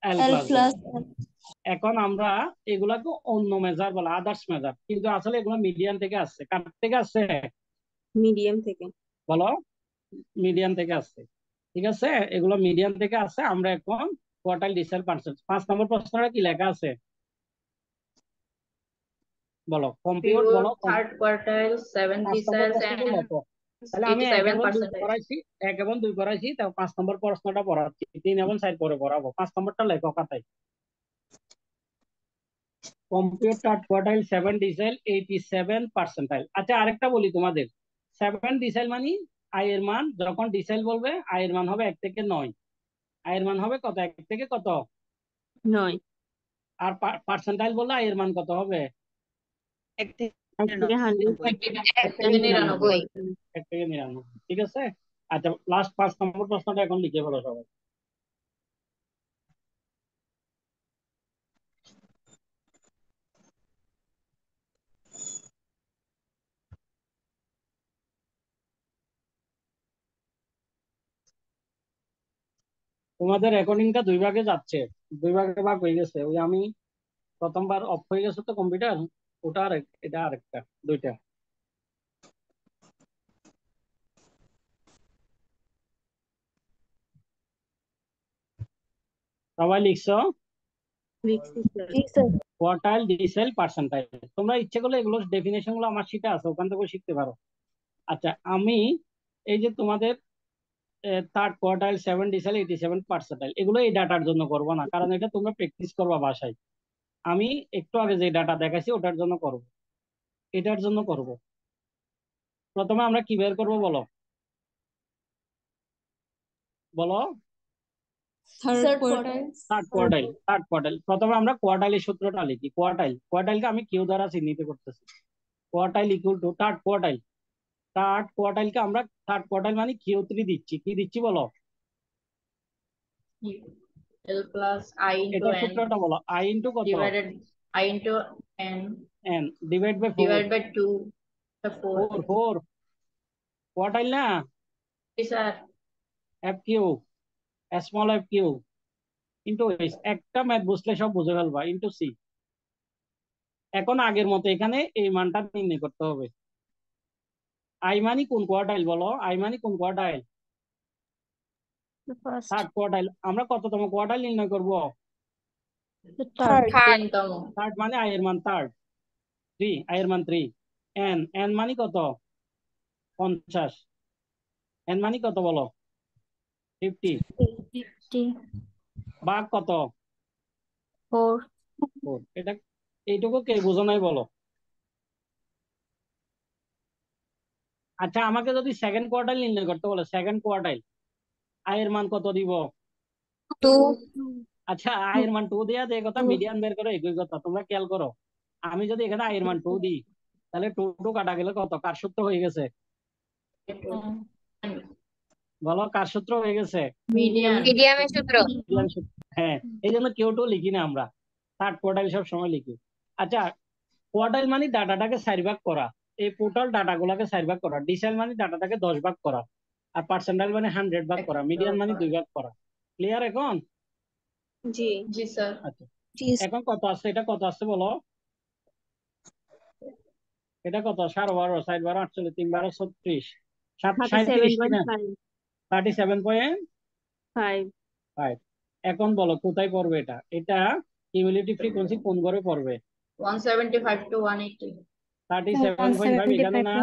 এল প্লাস। এখন আমরা এগুলাকে অন্য মেজার বলে, আদার্স মেজার, কিন্তু আসলে এগুলো মিডিয়ান থেকে আসছে। কার থেকে আসছে? মিডিয়াম থেকে। বলো? মিডিয়ান থেকে আসছে। ঠিক আছে, এগুলো মিডিয়ান থেকে আসছে। আমরা এখন কোয়ার্টাইল ডিসাইল পার্সেন্ট। 5 নম্বর প্রশ্নটা কি লেখা আছে বলো? কম্পিউট বলো। থার্ড কোয়ার্টাইল 7 5 নম্বর ডিসাইলস প্রশ্নটা এন্ড লেখো। তাহলে আমি 1 এবং 2 87%। করাইছি, 1 এবং 2 করাইছি, তাও 5 নম্বর প্রশ্নটা পড়াচ্ছি, 3 এবং 4 পরে পড়াবো। 5 নম্বরটা লেখো খাতায়। Compute third quartile 7 ডিসাইল 87 percentile. আচ্ছা আরেকটা বলি তোমাদের, 7 ডিসাইল মানে আই এর মান, যখন ডিসাইল বলবে আই এর মান হবে 1 থেকে 9। আই এর মান হবে কত? 1 থেকে কত? 9। আর পার্সেন্টাইল বললে আই এর মান কত হবে? 1 থেকে 100। 1 থেকে 99। 1 থেকে 99। ঠিক আছে। আচ্ছা লাস্ট 5 নম্বর প্রশ্নটা এখন লিখে ফেলো সবাই। তোমাদের রেকর্ডিংটা 2 ভাগে যাচ্ছে, 2 ভাগে ভাগ হয়ে গেছে। ওই আমি প্রথমবার অফ হয়ে গেছে তো কম্পিউটার, ওটা আর এটা আরেকটা, দুইটা। সবাই লিখছো? Quartile decile percentile. তোমরা ইচ্ছে করলে এগুলো ডেফিনেশন গুলো আমার শিটে আছে, ওখান থেকে শিখতে পারো। আচ্ছা আমি এই যে তোমাদের থার্ড কোয়ার্টাইল 7 ডিসাইল 87 পার্সেন্টাইল, এগুলো এই ডাটার জন্য করবো না, কারণ এটা তোমরা প্র্যাকটিস করবা বাসায়। আমি একটু আগে যে ডাটা দেখাইছি ওটার জন্য করব, এটার জন্য করব। প্রথমে আমরা কি বের করবো বলো? বলো? Third quartile. প্রথমে আমরা কোয়ার্টাইলের সূত্রটা লিখি। কোয়ার্টাইলকে আমি কিউ দ্বারা চিহ্নিত করতেছি। Quartile equal to third quartile. Third কোয়ার্টাইলকে আমরা, থার্ড কোয়ার্টাইল মানে Q3 দিচ্ছি। কি দিচ্ছি বলো? L plus I into এটার N সূত্রটা বলো। I ইন্টু কত? divided I into N N divide by 4। divided by 2 the 4. 4 quartile না? Yes sir. F Q, small F Q into H. একটা ম্যাথ বুঝলে সব বুঝে ফেলবা, ইন্টু সি। এখন আগের মতো এখানে এই মানটা নির্ণয় করতে হবে। আই মানি কোন কোয়ার্টাইল বলো? আই মানি কোন কোয়ার্টাইল? Third quartile. আমরা কততম কোয়ার্টাইল নির্ণয় করব? থার্ড মানে আই এর মান থার্ড, 3, আই এর মান 3। এন মানে কত? 50। এন মানে কত বলো? 50। ভাগ কত? 4। এটা এইটুকু কে বোঝো নাই বলো? আচ্ছা আমাকে যদি সেকেন্ড কোয়ার্টাইল নির্ণয় করতে বলে, সেকেন্ড কোয়ার্টাইল আই এর মান কত দিব? 2। আচ্ছা আই এর মান 2 দেয়া, যে কথা মিডিয়ান বের করো একই কথা। তোমরা খেয়াল করো, আমি যদি এখানে আই এর মান 2 দিই, তাহলে 2 কাটা গেলে কত? কার সূত্র হয়ে গেছে? বলো কার সূত্র হয়ে গেছে? মিডিয়ান। মিডিয়ামের সূত্র। মিডিয়ান সূত্র। হ্যাঁ, এই জন্য কেউ তো লিখি না আমরা, থার্ড কোয়ার্টাইল সব সময় লিখি। আচ্ছা, কোয়ার্টাইল মানে ডাটাটাকে 4 ভাগ করা, এই টোটাল ডাটাগুলোকে 4 ভাগ করা। ডিসাইল মানে ডাটাটাকে 10 ভাগ করা, আর পার্সেন্টাইল মানে 100 ভাগ করা, মিডিয়ান মানে 2 ভাগ করা। ক্লিয়ার এখন? জি জি স্যার। আচ্ছা, জি এখন কত আসছে? এটা কত আসছে বলো? এটা কত? 12.5, 4 48, 3 36, 37 কিনা? 37.5 37.5। এখন বলো কোথায় পড়বে এটা? এটা কিউমুলেটিভ ফ্রিকোয়েন্সি কোন ঘরে পড়বে? 175 to 180। 37.5 এখানে না?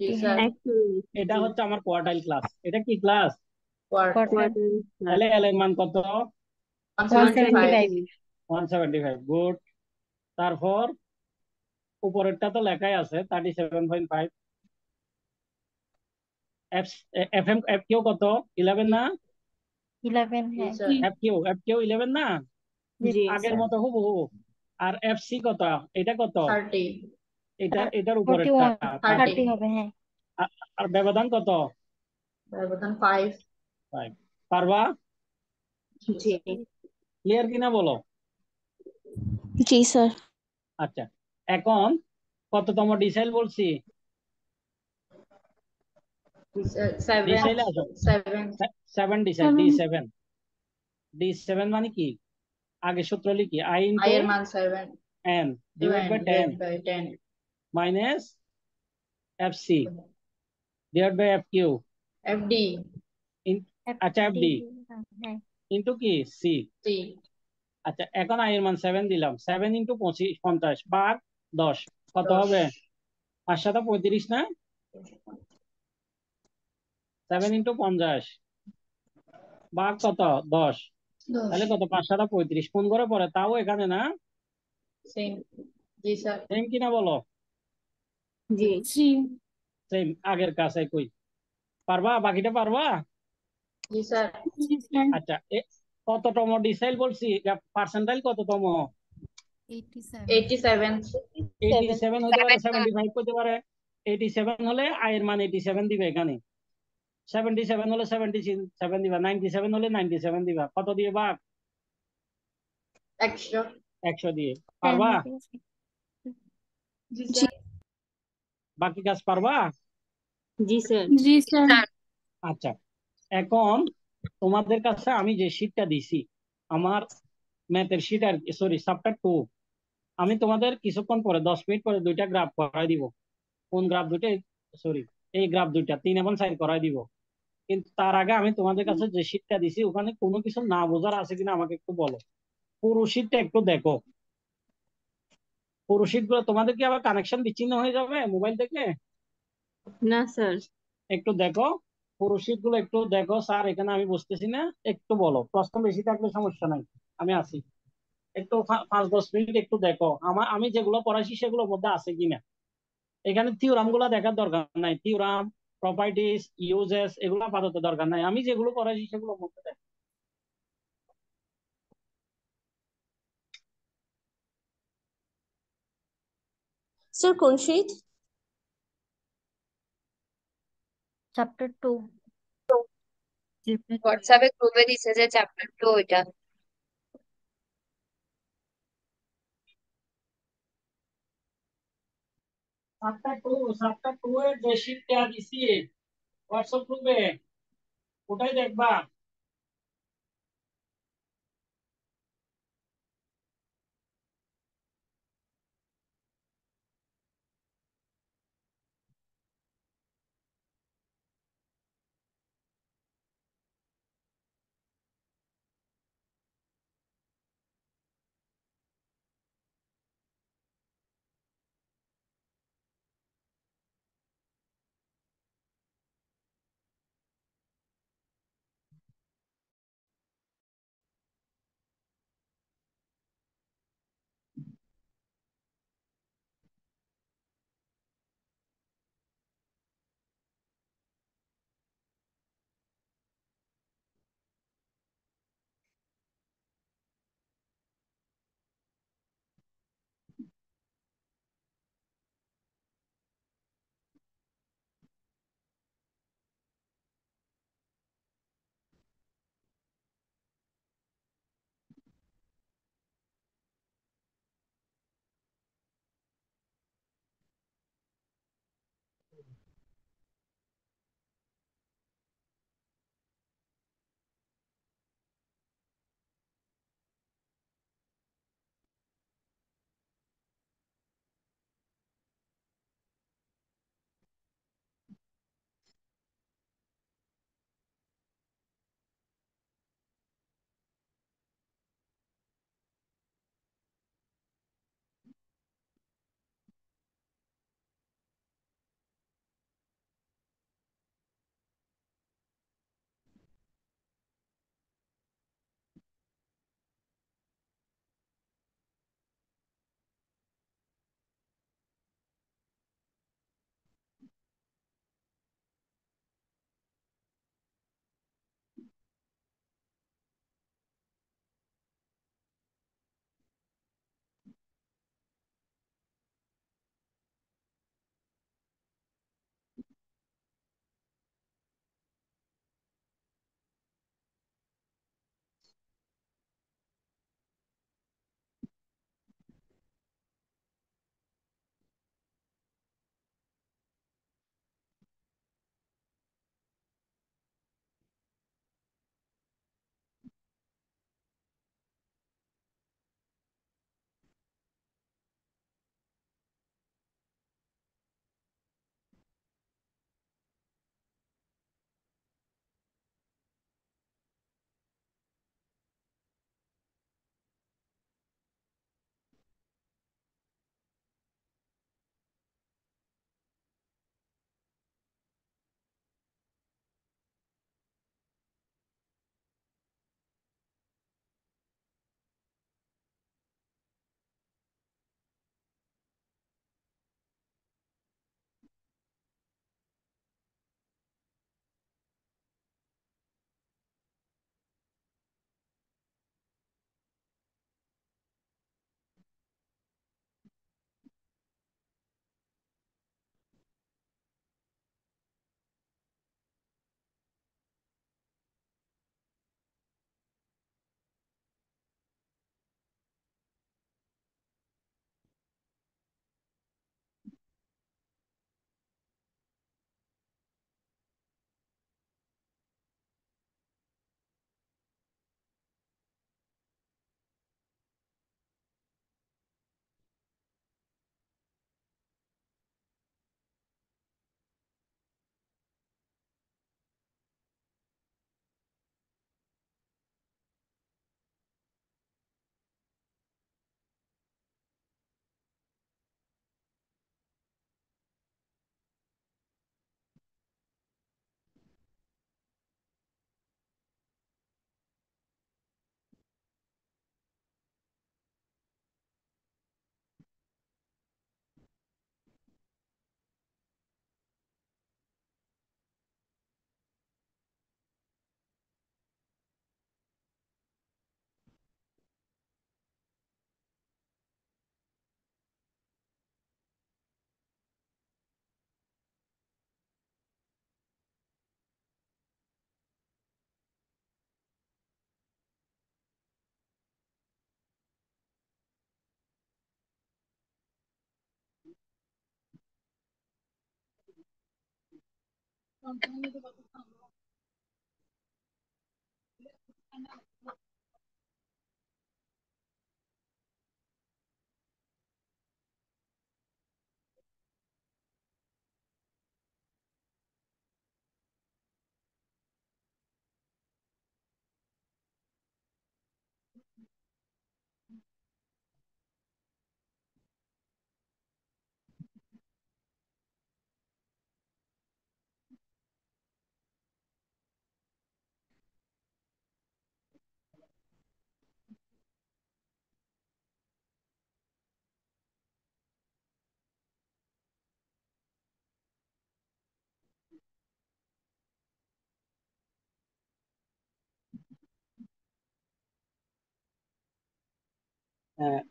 জি স্যার। actually এটা জি হচ্ছে আমার কোয়ার্টাইল ক্লাস। এটা কি ক্লাস? কোয়ার্টার। quarter তাহলে এল এর মান কত? 175। 175। গুড। তারপর উপরেরটা তো লেখাই আছে 37.5। F F M F Q কত? 11 না? 11 জি হ্যাঁ স্যার। এফ কিউ 11 না? জি আগের মতো হুবহু। আর এফ সি কত? এটা কত? 30। এটার উপরেরটা 30 30। হবে হ্যাঁ। আর ব্যবধান কত? ব্যবধান 5। 5। পারবা? জি ক্লিয়ার কিনা বলো? জি স্যার। আচ্ছা, এখন কততম ডিসাইল বলছি? 7। ডিসাইলে আসো। 7। 7 ডিসাইল, D7 মানে কি? আগে সূত্র লিখি, আই I ইন্টু এর মান 7। N divide by 10 divided by 10। Minus F C divide by F Q. FD। আচ্ছা, এফ ডি হ্যাঁ ইন্টু কি? সি। C। আচ্ছা, এখন আই এর মান 7 দিলাম, 7 ইন্টু 50 ভাগ 10 কত 10। হবে? 5 7 35 না? 7 ইন্টু 50 ভাগ কত? 10। 10। তাহলে কত? 5 7 35। কোন ঘরে পড়ে? তাও এখানে না? সেম। জি স্যার। সেম কিনা বলো? জি সেম, আগের কাছে কই। পারবা? বাকিটা পারবা? জি স্যার। আচ্ছা, কততম ডিসাইল বলছি? পার্সেন্টাইল কততম? 87। 87 হতে পারে, 75 হতে পারে। 87 হলে আই এর মান 87 দিবে এখানে, 77 হলে 77 দিবা, 97 হলে 97 দিবা। কত দিয়ে ভাগ? 100। 100 দিয়ে। পারবা? জি জি স্যার। বাকি কাজ পারবা? জি স্যার আচ্ছা, এখন তোমাদের কাছে আমি যে শীটটা দিছি, আমার ম্যাথের শীট, আর সরি চ্যাপ্টার 2, আমি তোমাদের কিছুক্ষণ পরে 10 মিনিট পরে 2টা গ্রাফ করাই দিব। কোন গ্রাফ দুটো? সরি, এই গ্রাফ 2টা 3 এবং 4 করাই দিব। কিন্তু তার আগে আমি তোমাদের কাছে যে শীটটা দিছি ওখানে কোনো কিছু না বোঝার আছে কিনা আমাকে একটু বলো। পুরো শীটটা একটু দেখো। পুরো শীট গুলো তোমাদের কি আবার কানেকশন বিচ্ছিন্ন হয়ে যাবে মোবাইল থেকে? না স্যার একটু দেখো, পুরো শীট গুলো একটু দেখো। স্যার এখানে আমি বুঝতেছি না, একটু বলো। প্রশ্ন বেশি থাকলে সমস্যা নাই, আমি আছি। একটু 5 10 মিনিট একটু দেখো আমি যেগুলো পড়াইছি সেগুলোর মধ্যে আছে কিনা। এখানে থিওরাম গুলা দেখার দরকার নাই, থিওরাম, প্রপার্টিস, ইউজেস এগুলো আপাতত দরকার নাই। আমি যেগুলো পড়াইছি সেগুলোর মধ্যে দেখো। স্যার কোন শীট? চ্যাপ্টার 2 হোয়াটসঅ্যাপে গ্রুপে দিছে যে চ্যাপ্টার 2 ওইটা। চ্যাপ্টার 2 এর যে শীটটা দিছি হোয়াটসঅ্যাপ গ্রুপে, ওটাই দেখবা।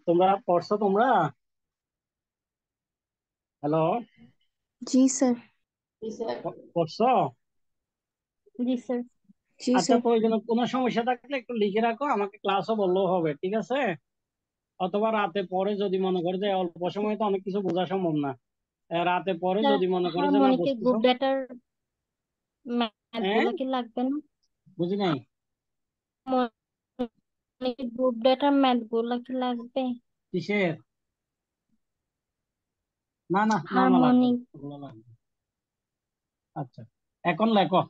তোমরা পড়ছো তোমরা? হ্যালো, जी सर। পড়ছো? जी सर। जी আচ্ছা, सर। প্রয়োজনে কোনো সমস্যা থাকলে একটু লিখে রাখো, আমাকে ক্লাসও বললেও হবে, ঠিক আছে? অথবা রাতে পরে যদি মনে করে যে অল্প সময় তো অনেক কিছু বোঝা সম্ভব না, রাতে পরে স্যার যদি মনে করে যে না হারমোনিকের বুঝতেছো। গ্রুপ ডাটার ম্যাথ হ্যাঁ, গুলা কি লাগবে না? বুঝি নাই। হারমোনিকের গ্রুপ ডাটার ম্যাথ গুলা কি লাগবে? কিসের? না না না, না লাগবে না, হারমোনিক। ওগুলো লাগবে না। আচ্ছা, এখন লেখো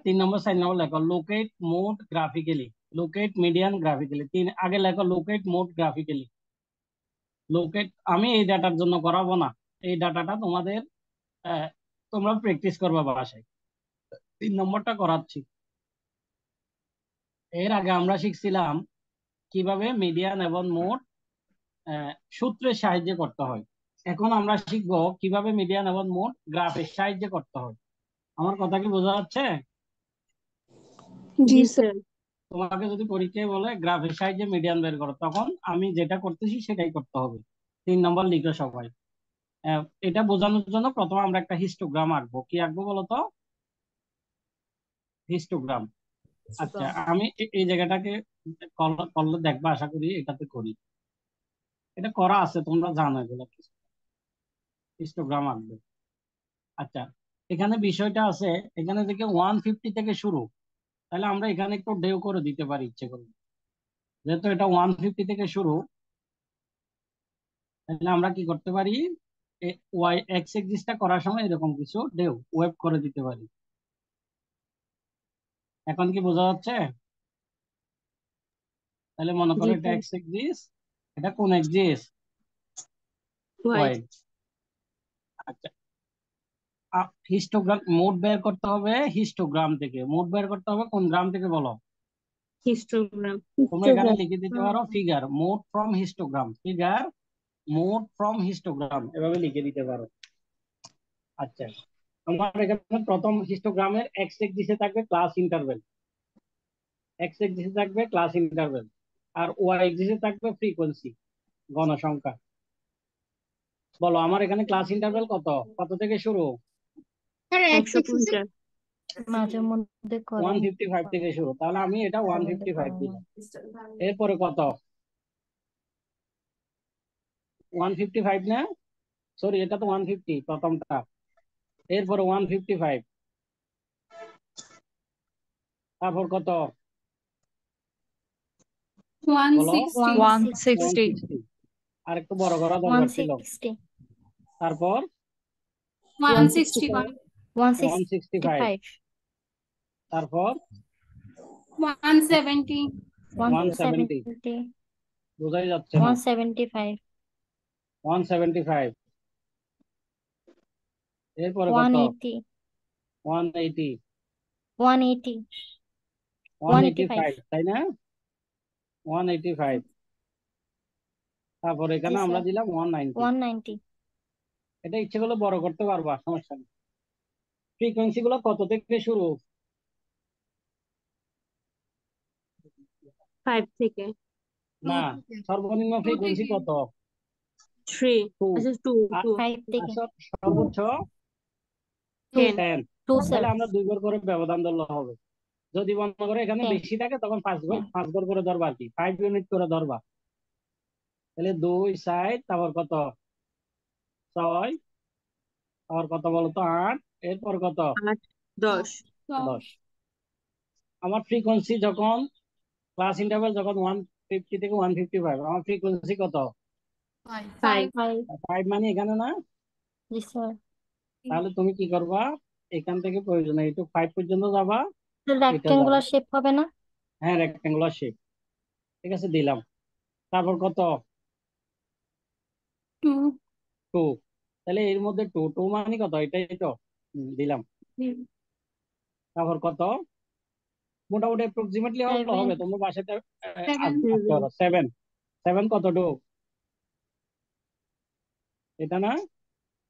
3 নম্বর 4 নম্বর লেখো locate mode graphically, locate median graphically. আগে লেখো লোকেট মোড গ্রাফিক্যালি। লোকেট আমি এই ডাটার জন্য করাবো না, এই ডাটাটা তোমাদের তোমরা প্র্যাকটিস করবা বাসায়। 3 নম্বরটা করাচ্ছি। এর আগে আমরা শিখছিলাম কিভাবে মিডিয়ান এবং মোড সূত্রের সাহায্যে করতে হয়। এখন আমরা শিখবো কিভাবে মিডিয়ান এবং মোড গ্রাফের সাহায্যে করতে হয়। আমার কথা কি বোঝা যাচ্ছে? जी জি सर। স্যার। তোমাকে যদি পরীক্ষায় বলে গ্রাফের সাহায্যে মিডিয়ান বের করো, তখন আমি যেটা করতেছি সেটাই করতে হবে। 3 নম্বর লিখো সবাই। এটা বোঝানোর জন্য প্রথমে আমরা একটা হিস্টোগ্রাম আঁকবো। কি আঁকবো বলো তো? হিস্টোগ্রাম। আচ্ছা, আমি এই জায়গাটাকে করলে দেখবা, আশা করি এটাতে করি। এটা করা আছে, তোমরা জানো এগুলো কিছু। হিস্টোগ্রাম আঁকবে। আচ্ছা, এখানে বিষয়টা আছে, এখানে থেকে 150 থেকে শুরু, তাহলে আমরা এখানে একটু ডেউ করে দিতে পারি ইচ্ছে করে। যেহেতু এটা 150 থেকে শুরু, তাহলে আমরা কি করতে পারি, ওয়াই এক্স এক্সিসটা করার সময় এরকম কিছু ডেউ ওয়েব করে দিতে পারি। এখন কি বোঝা যাচ্ছে? তাহলে মনে জি করো এটা স্যার। এক্স এক্সিস, এটা কোন এক্সিস? ওয়াই। ওয়াই। আচ্ছা, হিস্টোগ্রাম মোড বের করতে হবে, হিস্টোগ্রাম থেকে মোড বের করতে হবে কোন গ্রাম থেকে বলো? হিস্টোগ্রাম। তোমরা এখানে লিখে দিতে পারো figure mode from histogram, figure mode from histogram, এভাবে লিখে দিতে পারো। আচ্ছা, আমার এখানে প্রথম হিস্টোগ্রামের এক্স এক্সিসে থাকবে ক্লাস ইন্টারভেল, এক্স এক্সিসে থাকবে ক্লাস ইন্টারভেল, আর ওয়াই এক্সিসে থাকবে ফ্রিকোয়েন্সি, গণসংখ্যা। বলো আমার এখানে ক্লাস ইন্টারভেল কত, কত থেকে শুরু? স্যার এক্স এক্সিসে 150। মাঝে মধ্যে করেন। 155 থেকে শুরু, তাহলে আমি এটা মাঝে মধ্যে 155 করেন না। দিলাম। এরপরে কত? 155 না, সরি, এটা তো 150 প্রথমটা। এরপরে 155, তারপর কত বলো? 160। 160। আর একটু বড় করা দরকার ছিল। 160। তারপর 161 165, 165। তারপর 170 170, 170। বোঝাই যাচ্ছে না। 175। 175, এরপরে কত? 180। 180, 180। 185, 185। তাই না? 185, তারপর জি এখানে আমরা স্যার। দিলাম 190। 190। এটা ইচ্ছে করলে বড় করতে পারবা, সমস্যা নেই। ফ্রিকোয়েন্সি গুলো কত থেকে শুরু? 5 থেকে। না, সর্বনিম্ন 2 ফ্রিকোয়েন্সি থেকে কত? 3। 2। আচ্ছা 2 2। 5 থেকে। সর্বোচ্চ 10। 10। 2 স্যার। তাহলে আমরা 2 ঘর করে ব্যবধান ধরলে হবে। যদি মনে করে এখানে 10। বেশি থাকে তখন 5 ঘর 10। 5 ঘর করে ধরবা, আর কি 5 ইউনিট করে ধরবা। তাহলে 2 6, তারপর কত 6, তারপর কত বলতো 8, এরপর কত? 8 10 10। আমার ফ্রিকোয়েন্সি যখন ক্লাস ইন্টারভ্যাল যখন 150 থেকে 155, আমার ফ্রিকোয়েন্সি কত? 5 5 5 মানে এখানে না? জি স্যার তাহলে তুমি কি করবা, এখান থেকে প্রয়োজন একটু 5 পর্যন্ত যাবা, এটা যাবে। রেক্টেঙ্গুলার শেপ হবে না? হ্যাঁ, রেক্টেঙ্গুলার শেপ। ঠিক আছে, দিলাম। তারপর কত? 2 2। তাহলে এর মধ্যে 2 মানে কত? এটাই তো। দিলাম। তারপর কত? মোটামুটি অ্যাপ্রক্সিমেটলি হলে 7 হবে, তোমরা বাসাতে 7 7। 7 কত টু? এটা না?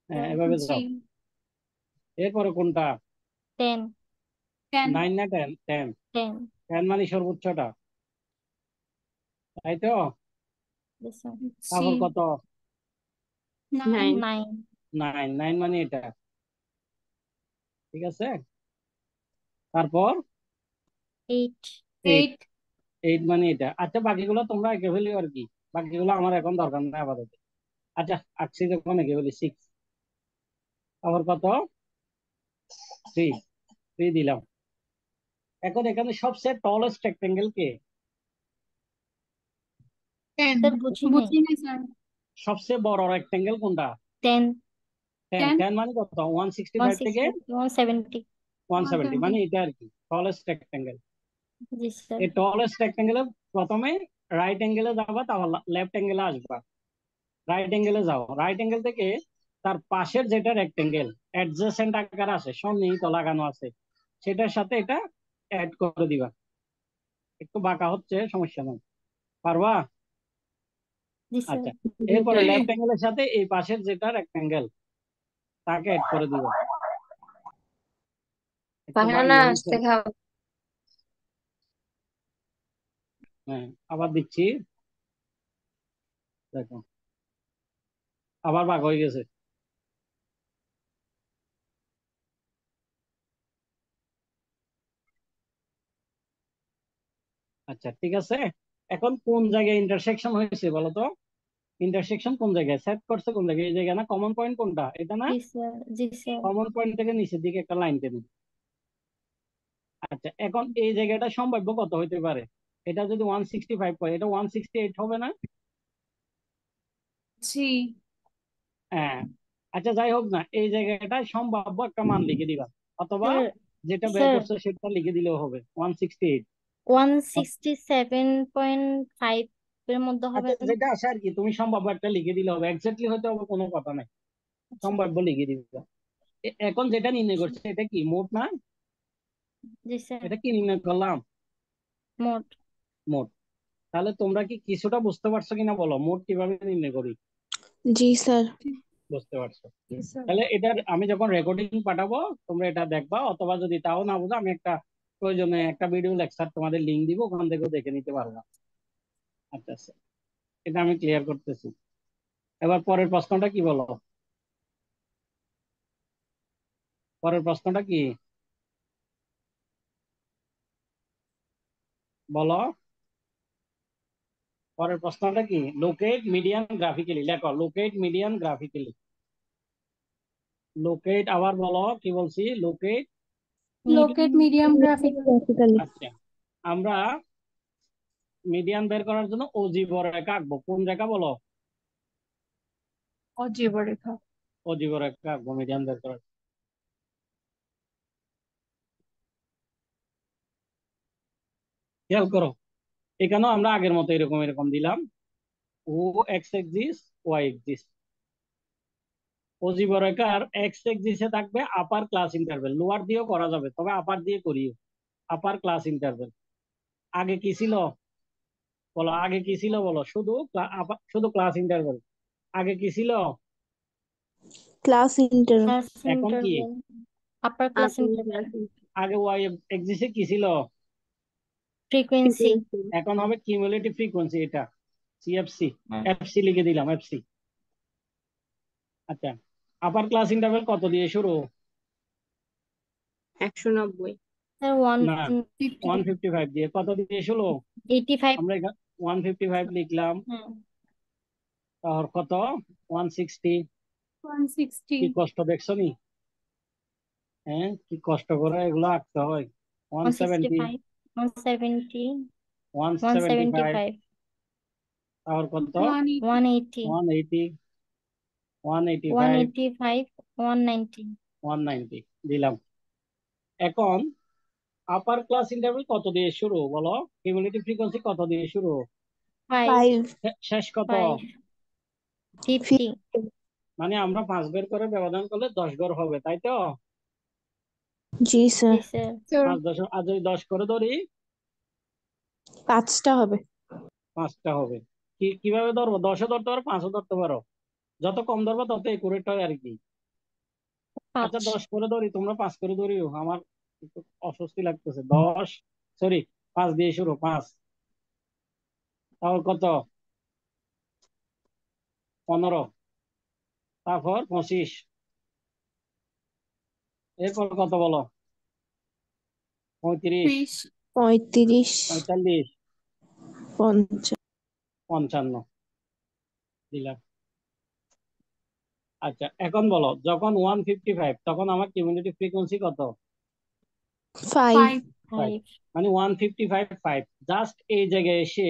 হ্যাঁ, এভাবে যাও। এরপরে কোনটা? 10 9 না 10? 10। 10 10 মানে সর্বোচ্চটা, তাই তো? জি স্যার তারপর কত? 9 9 9। 9 মানে এটা। ঠিক আছে, তারপর 8 8। 8 মানে এটা। আচ্ছা, বাকিগুলো তোমরা এঁকে ফেলি আর কি, বাকিগুলো আমার এখন দরকার নেই আপাতত। আচ্ছা, আঁকছি যখন এঁকে ফেলি। 6। তারপর কত? 3। 3 দিলাম। এখন এখানে সবচেয়ে টলেস্ট রেক্টেঙ্গেল কে? স্যার বুঝি নাই সবচেয়ে বড় রেক্টেঙ্গেল কোনটা? 10 10। 10 মানে কত? 165 থেকে 170 170 মানে এটা আর কি টলেস্ট রেক্টেঙ্গেল। জি স্যার এই টলেস্ট রেক্টেঙ্গেলে প্রথমে রাইট অ্যাঙ্গেলে যাবা, তারপর লেফট অ্যাঙ্গেলে আসবা। রাইট অ্যাঙ্গেলে যাও, রাইট অ্যাঙ্গেল থেকে তার পাশের যেটা রেক্টেঙ্গেল অ্যাডজেসেন্ট আকার আছে, সন্নিহিত লাগানো আছে, সেটার সাথে এটা অ্যাড করে দিবা। একটু বাঁকা হচ্ছে, সমস্যা নেই, পারবা? জি স্যার আচ্ছা, এরপরে লেফট অ্যাঙ্গেলের সাথে এই পাশের যেটা রেক্টেঙ্গেল তাকে অ্যাড করে দিবা। একটু বানিয়ে হয়েছে। হ্যাঁ, আবার দিচ্ছি, দেখো আবার বাঁক হয়ে গেছে। আচ্ছা, ঠিক আছে। এখন কোন জায়গায় ইন্টারসেকশন হয়েছে বলো তো? ইন্টারসেকশন কোন জায়গায় সেট করছে, কোন জায়গায়? এই জায়গা না? কমন পয়েন্ট কোনটা? এটা না? জি স্যার জি স্যার কমন পয়েন্ট থেকে নিচের দিকে একটা লাইন টেনে। আচ্ছা, এখন এই জায়গাটা সম্ভাব্য কত হইতে পারে? এটা যদি 165 হয়, এটা 168 হবে না? হ্যাঁ। আচ্ছা, যাই হোক না, এই জায়গাটায় সম্ভাব্য একটা মান লিখে দিবা, অথবা স্যার যেটা বের স্যার করছে সেটা লিখে দিলেও হবে, 168। 167.5 এর মধ্যে হবে আচ্ছা, না? যেটা আসে আর কি, তুমি সম্ভাব্য একটা লিখে দিলে হবে, এক্স্যাক্টলি হয়তো হবে কোনো কথা নাই, আচ্ছা সম্ভাব্য লিখে দিবা। এখন যেটা নির্ণয় করছে এটা কি মোট না? জি স্যার এটা কি নির্ণয় করলাম? মোট মোট। তাহলে তোমরা কি কিছুটা বুঝতে পারছো কিনা বলো, মোট কিভাবে নির্ণয় করি? জি স্যার বুঝতে পারছো? তাহলে এটার আমি যখন রেকর্ডিং পাঠাবো তোমরা এটা দেখবা, অথবা যদি তাও না বুঝো আমি একটা প্রয়োজনে একটা ভিডিও লেকচার তোমাদের লিংক দিব, ওখান থেকেও দেখে নিতে পারবা। আচ্ছা আচ্ছা, এটা আমি ক্লিয়ার করতেছি। এবার পরের প্রশ্নটা কি বলো? পরের প্রশ্নটা কি বলো? পরের প্রশ্নটা কি? লোকেট মিডিয়ান গ্রাফিক্যালি, লেখো লোকেট মিডিয়ান গ্রাফিক্যালি। লোকেট, আবার বলো কি বলছি? লোকেট। মিডিয়াম গ্রাফিক আচ্ছা, আমরা মিডিয়ান বের করার জন্য অজীব রেখা আঁকবো। কোন রেখা বলো? অজীব রেখা আঁকবো মিডিয়ান বের করার। খেয়াল করো, এখানেও আমরা আগের মতো এরকম এরকম দিলাম, ও এক্স এক্সিস, ওয়াই এক্সিস। অজীব রেখার এক্স এক্সিসে থাকবে আপার ক্লাস ইন্টারভেল, লোয়ার দিয়েও করা যাবে, তবে আপার দিয়ে করিও। আপার ক্লাস ইন্টারভেল আগে কি ছিল বলো? আগে কি ছিল বলো? শুধু ক্লাস ইন্টারভেল আগে কি ছিল? ক্লাস ইন্টার ক্লাস এখন কি? ইন্টারভেল আপার ক্লাস ইন্টারভেল আগে ওয়াই এক্সিসে কি ছিল? ফ্রিকোয়েন্সি এখন হবে কিউমুলেটিভ ফ্রিকোয়েন্সি, এটা সিএফসি। এফসি লিখে দিলাম, এফসি। আচ্ছা, আপার ক্লাস ইন্টারভেল কত দিয়ে শুরু? 190 স্যার না, 155 দিয়ে। কত দিয়ে শুরু? 85 আমরা 155 লিখলাম, তাহলে কত? 160। কি কষ্ট দেখছো নি? হ্যাঁ, কি কষ্ট করে এগুলো আঁকতে হয়। 170, 165, 170, 175, 175, তারপর কত? 180, 180, 185, 185, 190, 190 দিলাম। এখন আপার ক্লাস ইন্টারভেল কত দিয়ে শুরু বলো? কিউমুলেটিভ ফ্রিকোয়েন্সি কত দিয়ে শুরু? 5, শেষ কত? 5, 50, মানে আমরা 5 বের করে ব্যবধান করলে 10 ঘর হবে, তাই তো? জি স্যার, জি স্যার, স্যার 5 আর যদি 10 করে ধরি 5টা হবে। 5টা হবে। কিভাবে ধরবো? 10ও ধরতে পারো, 5ও ধরতে পারো, যত কম ধরবো তত একুরেট হয় আর কি। আচ্ছা 5, 10 করে ধরি, তোমরা 5 করে ধরিও, আমার একটু অস্বস্তি লাগতেছে। 5 দিয়ে শুরু, 5, তারপর কত? 15, তারপর 25, এরপর কত বলো? 35, 35, 45, 50, 55 দিলাম। আচ্ছা এখন বলো, যখন 155 তখন আমার কিউমুলেটিভ ফ্রিকোয়েন্সি কত? 5, 5। 5, মানে 155, 5, জাস্ট এই জায়গায় এসে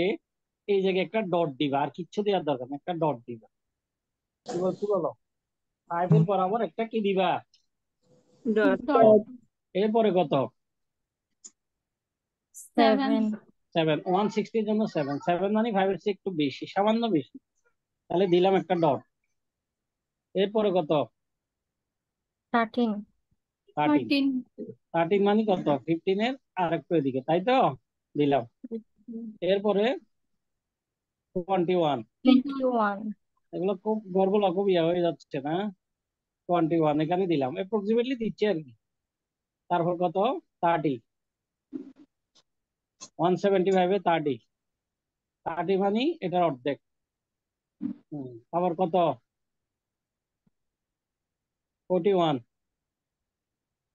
এই জায়গায় একটা ডট দিবা, আর কিচ্ছু দেওয়ার দরকার নেই, একটা ডট দিবা। কি বলছি বলো? 5 এর বরাবর একটা কি দিবা? ডট। ডট। এরপরে কত? 7, 7। 160 এর জন্য 7, 7 মানে 5 এর চেয়ে একটু বেশি, সামান্য বেশি, তাহলে দিলাম একটা ডট। এরপরে কত? 13, 13। 13 মানে কত? 15 এর আর একটু এদিকে, তাই তো? দিলাম। এরপরে 21। 21, এগুলো খুব গড়গুলো খুব ইয়ে হয়ে যাচ্ছে না? 21 এখানে দিলাম, অ্যাপ্রক্সিমেটলি দিচ্ছে আর কি। তারপর কত? 30। 175 এ 30, 30 মানে এটার অর্ধেক। তারপর কত? 41,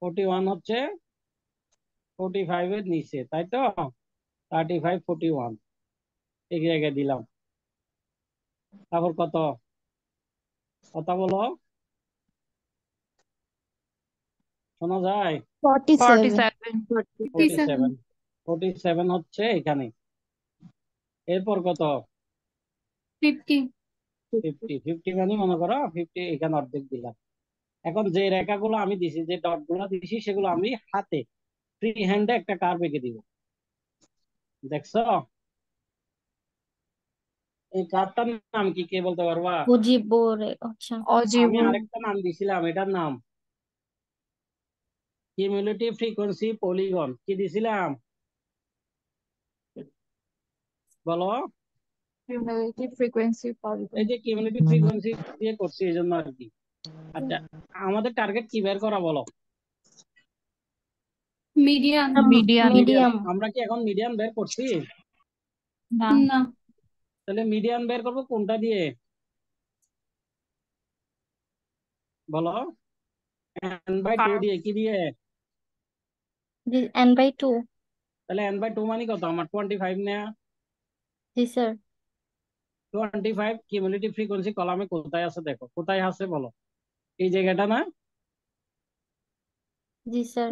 41 হচ্ছে 45 এর নিচে, তাই তো? 35, 41 এই জায়গায় দিলাম। তারপর কত? কথা বলো, শোনা যায়? 47, 47, 47 হচ্ছে এখানে। এরপর কত? 50 50, 50 মানে মনে করো 50 এখানে অর্ধেক দিলাম। এখন যে রেখাগুলো আমি দিছি, যে ডট গুলো দিছি, সেগুলো আমি হাতে ফ্রি হ্যান্ডে একটা কার্ভ এঁকে দিব। দেখছো এই কার্ভটার নাম কি, কে বলতে পারবা? অজিবোরে, আচ্ছা, আমি আরেকটা নাম দিছিলাম, এটার নাম কিউমুলেটিভ ফ্রিকোয়েন্সি পলিগন। কি দিছিলাম বলো? কিউমুলেটিভ ফ্রিকোয়েন্সি এই যে কিউমুলেটিভ ফ্রিকোয়েন্সি দিয়ে করছি এই জন্য আর কি। আচ্ছা আমাদের টার্গেট কি বের করা বলো? মিডিয়ান মিডিয়াম, আমরা কি এখন মিডিয়ান বের করছি? না তাহলে মিডিয়ান বের করবো কোনটা দিয়ে বলো? n/2 দিয়ে। কি দিয়ে? n/2, তাহলে n/2 মানে কত আমার? 25 নেয়া। জি স্যার, 25 কিউমুলেটিভ ফ্রিকোয়েন্সি কলামে কোথায় আছে দেখো, কোথায় আছে বলো? এই জায়গাটা না? জি স্যার,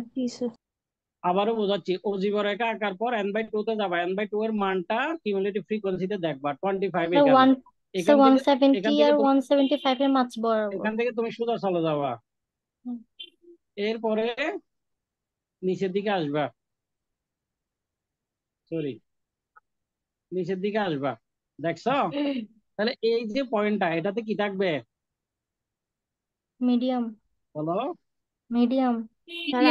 আবারও বোঝাচ্ছি, অজীব রেখা আঁকার পর n/2 তে যাবা, n/2 এর মানটা কিউমুলেটিভ ফ্রিকোয়েন্সিতে দেখবা 25 স্যার এখানে। এখান থেকে 170 আর তুমি 175 এর মাঝ বরাবর। এখান থেকে তুমি সোজা চলে যাবা, হুম, এরপরে নিচের দিকে আসবা, সরি নিচের দিকে আসবা, দেখছো? তাহলে এই যে পয়েন্টটা, এটাতে কি থাকবে মিডিয়াম, বলো? Medium, sir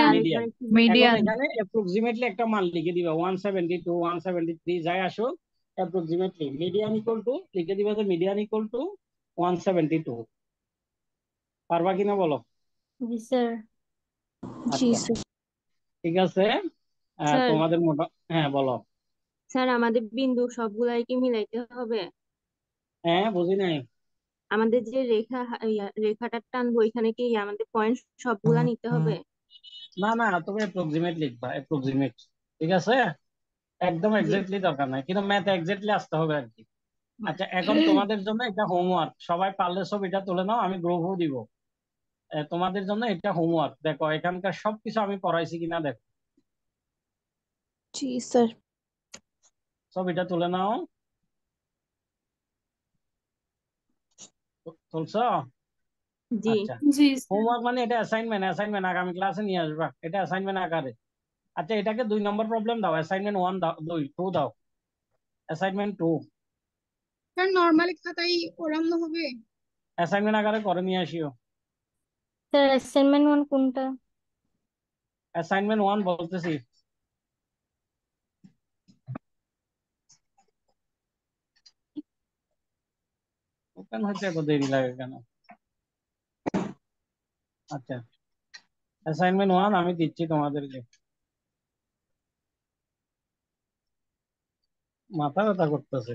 medium. আরেকবার এখন এখানে অ্যাপ্রক্সিমেটলি একটা মান লিখে দিবা, 172, 173 যাই আসুক, অ্যাপ্রক্সিমেটলি মিডিয়ান ইকুয়াল টু লিখে দিবা যে মিডিয়ান ইকুয়াল টু 172। পারবা কিনা বলো? জি স্যার, আচ্ছা ঠিক আছে। স্যার তোমাদের মোটা, হ্যাঁ বলো। স্যার আমাদের বিন্দু সবগুলাই কি মিলাইতে হবে? হ্যাঁ বুঝি নাই। আমাদের যে রেখাটা টানবো এখানে কি আমাদের পয়েন্ট সবগুলা নিতে হবে? না না, তুমি অ্যাপ্রক্সিমেট লিখবা, অ্যাপ্রক্সিমেট। ঠিক আছে, একদম জি এক্স্যাক্টলি দরকার নাই, কিন্তু ম্যাথ এক্স্যাক্টলি আসতে হবে আর কি। আচ্ছা এখন তোমাদের জন্য একটা হোমওয়ার্ক, সবাই পারলে ছবিটা তুলে নাও, আমি গ্রুপও দিব। তোমাদের জন্য এটা হোমওয়ার্ক। দেখো এখানকার সবকিছু আমি পড়াইছি কিনা দেখো। জি স্যার। ছবিটা তুলে নাও। তুলছো? জি আচ্ছা, জি স্যার। হোমওয়ার্ক মানে এটা অ্যাসাইনমেন্ট। অ্যাসাইনমেন্ট আগামী ক্লাসে নিয়ে আসবা, এটা অ্যাসাইনমেন্ট আকারে। আচ্ছা, এটাকে 2 নম্বর প্রবলেম দাও। অ্যাসাইনমেন্ট 1 দাও, 2 দাও। অ্যাসাইনমেন্ট 2 স্যার নর্মালি খাতায় ওরানো হবে? অ্যাসাইনমেন্ট আকারে করে নিয়ে আসিও। স্যার অ্যাসাইনমেন্ট 1 কোনটা? অ্যাসাইনমেন্ট 1 বলতেছি। ওপেন হইতে এত দেরি লাগে কেন? আচ্ছা, অ্যাসাইনমেন্ট 1 আমি দিচ্ছি তোমাদেরকে। মাথা ব্যথা করতেছে।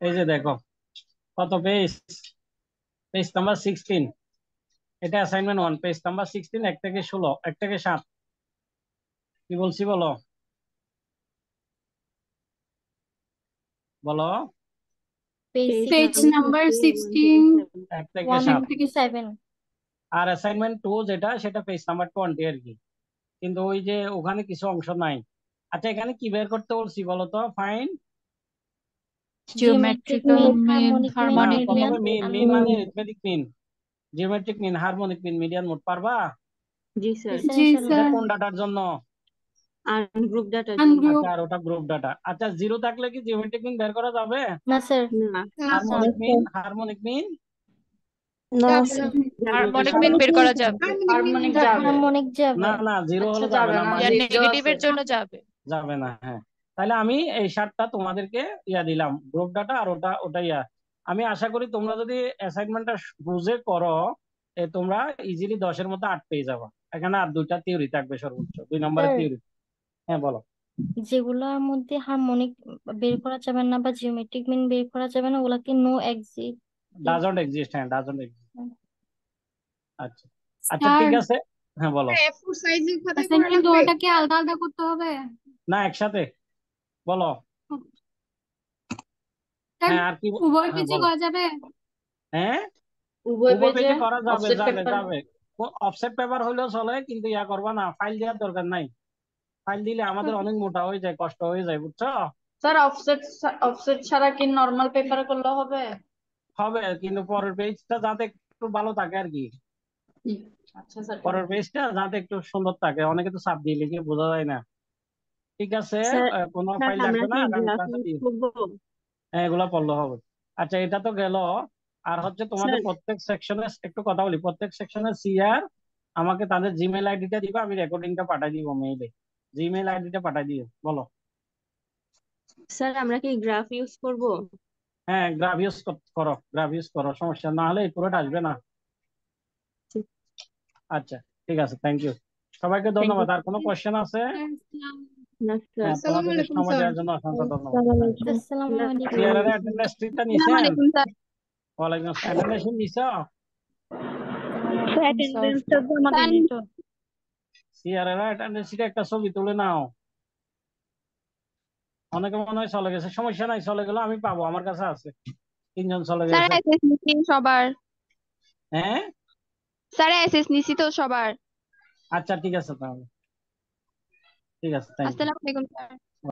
এই যে দেখো কত পেজ, পেজ নাম্বার 16। এটা অ্যাসাইনমেন্ট 1, পেজ নাম্বার 16, 1 থেকে 16, 1 থেকে 7। কি বলছি বলো, বলো। পেজ পেজ নাম্বার 16 1 থেকে 1 7। থেকে 7। আর অ্যাসাইনমেন্ট 2 যেটা, সেটা পেজ নাম্বার 20 আর কি। কিন্তু ওই যে ওখানে কিছু অংশ নাই। আচ্ছা, এখানে কি বের করতে বলছি বলো তো? Fine geometric geometrical mean, mean, harmonic mean, না, harmonic মিডিয়ান, প্রথমে মিন। আর মিন মানে mode. Arithmetic mean, geometric mean, harmonic mean, median mode. পারবা? জি স্যার। জি এটা স্যার। কোন ডাটার জন্য? আর গ্রুপ ডাটার জন্য। ungroup আচ্ছা, আর ওটা গ্রুপ ডাটা। আচ্ছা, 0 থাকলে কি জিওমেট্রিক মিন বের করা যাবে? না স্যার। না হারমোনিক মিন, হারমোনিক মিন না যাবে স্যার। না। হারমোনিক মিন বের করা যাবে। হারমোনিক যাবে। যাবে। হারমোনিক যাবে। না না, 0 আচ্ছা, হলে যাবে যাবে না, না, ইয়া মানে zero নেগেটিভের আছে। জন্য যাবে। যাবে না। হ্যাঁ, তাহলে আমি এই 7টা তোমাদেরকে ইয়া দিলাম, গ্রুপ ডাটা। আর ওটা ইয়া। আমি আশা করি তোমরা যদি অ্যাসাইনমেন্টটা বুঝে করো, তোমরা ইজিলি 10-এর মধ্যে 8 পেয়ে যাবে। এখানে আর 2টা থিওরি থাকবে, সর্বোচ্চ 2 নম্বরের স্যার থিওরি। হ্যাঁ বলো। যেগুলোর মধ্যে হারমোনিক বের করা যাবে না বা জিওমেট্রিক মিন বের করা যাবে না, ওগুলাকে নো এক্সিট। Doesn't exist. হ্যাঁ, ডাজন্ট এক্সিস্ট। আচ্ছা আচ্ছা, স্যার ঠিক আছে। হ্যাঁ বলো। A4 সাইজের খাতায় করা অ্যাসাইনমেন্ট লাগবে? ওটা কি আলাদা আলাদা করতে হবে? না, একসাথে। বলো। স্যার হ্যাঁ, আর কি উভয় হ্যাঁ পেজে বলো। করা যাবে? হ্যাঁ, উভয় উভয় পেজে পেজে করা যাবে, অফসেট যাবে পেপার। যাবে। অফসেট পেপার হলেও চলে, কিন্তু ইয়া করবা না, ফাইল দেওয়ার দরকার নাই। ফাইল দিলে আমাদের অনেক মোটা হয়ে যায়, কষ্ট হয়ে যায়, বুঝছো? স্যার অফসেট, অফসেট ছাড়া কি নর্মাল পেপারে করলে হবে? হবে, কিন্তু পরের পেজটা যাতে একটু ভালো থাকে আর কি। আচ্ছা স্যার, ঠিক পরের আছে। পেজটা যাতে একটু সুন্দর থাকে। অনেকে তো চাপ দিয়ে লিখে বোঝা যায় না। ঠিক আছে, স্যার। কোনো স্যার ফাইল আমরা লাগবে না, কি আগামী গ্রাফ ক্লাসে ইউজ দিও। করবো? হ্যাঁ, এগুলা পড়লে হবে। আচ্ছা, এটা তো গেল। আর হচ্ছে তোমাদের স্যার প্রত্যেক সেকশনে একটু কথা বলি। প্রত্যেক সেকশনের সিআর আমাকে তাদের জিমেল আইডিটা দিবা, আমি রেকর্ডিংটা পাঠাই দিব মেইলে। জিমেল আইডিটা পাঠাই দিও, বলো। স্যার আমরা কি গ্রাফ ইউজ করব? হ্যাঁ, গ্রাফ ইউজ করো, গ্রাফ ইউজ করো, সমস্যা না হলে এই পুরোটা আসবে না। আচ্ছা, ঠিক আছে, থ্যাংক ইউ। সবাইকে থ্যাংক ইউ। ধন্যবাদ। আর কোনো কোশ্চেন আছে? না স্যার। হ্যাঁ, আসসালামু তোমাদেরকে আলাইকুম সময় স্যার। দেওয়ার জন্য অসংখ্য ধন্যবাদ। আসসালামু আলাইকুম। সিআর এর অ্যাটেন্ডেন্স শিটটা নিছেন? ওয়ালাইকুম আসসালাম। অ্যাটেন্ডেন্স শিট নিছো? আসসালামু আলাইকুম স্যার। অ্যাটেন্ডেন্সটা জমা দেয়নি তো। সিআর এর অ্যাটেন্ডেন্স শিটে একটা ছবি তুলে নাও। অনেকে মনে হয় চলে গেছে, সমস্যা নাই, চলে গেল আমি পাবো, আমার কাছে আছে। 3 জন চলে স্যার গেছে। এসএস নিছি সবার। হ্যাঁ, স্যার এসএস নিছি তো সবার। আচ্ছা, ঠিক আছে তাহলে। ঠিক আছে, থ্যাংক ইউ। আসসালামু আলাইকুম স্যার।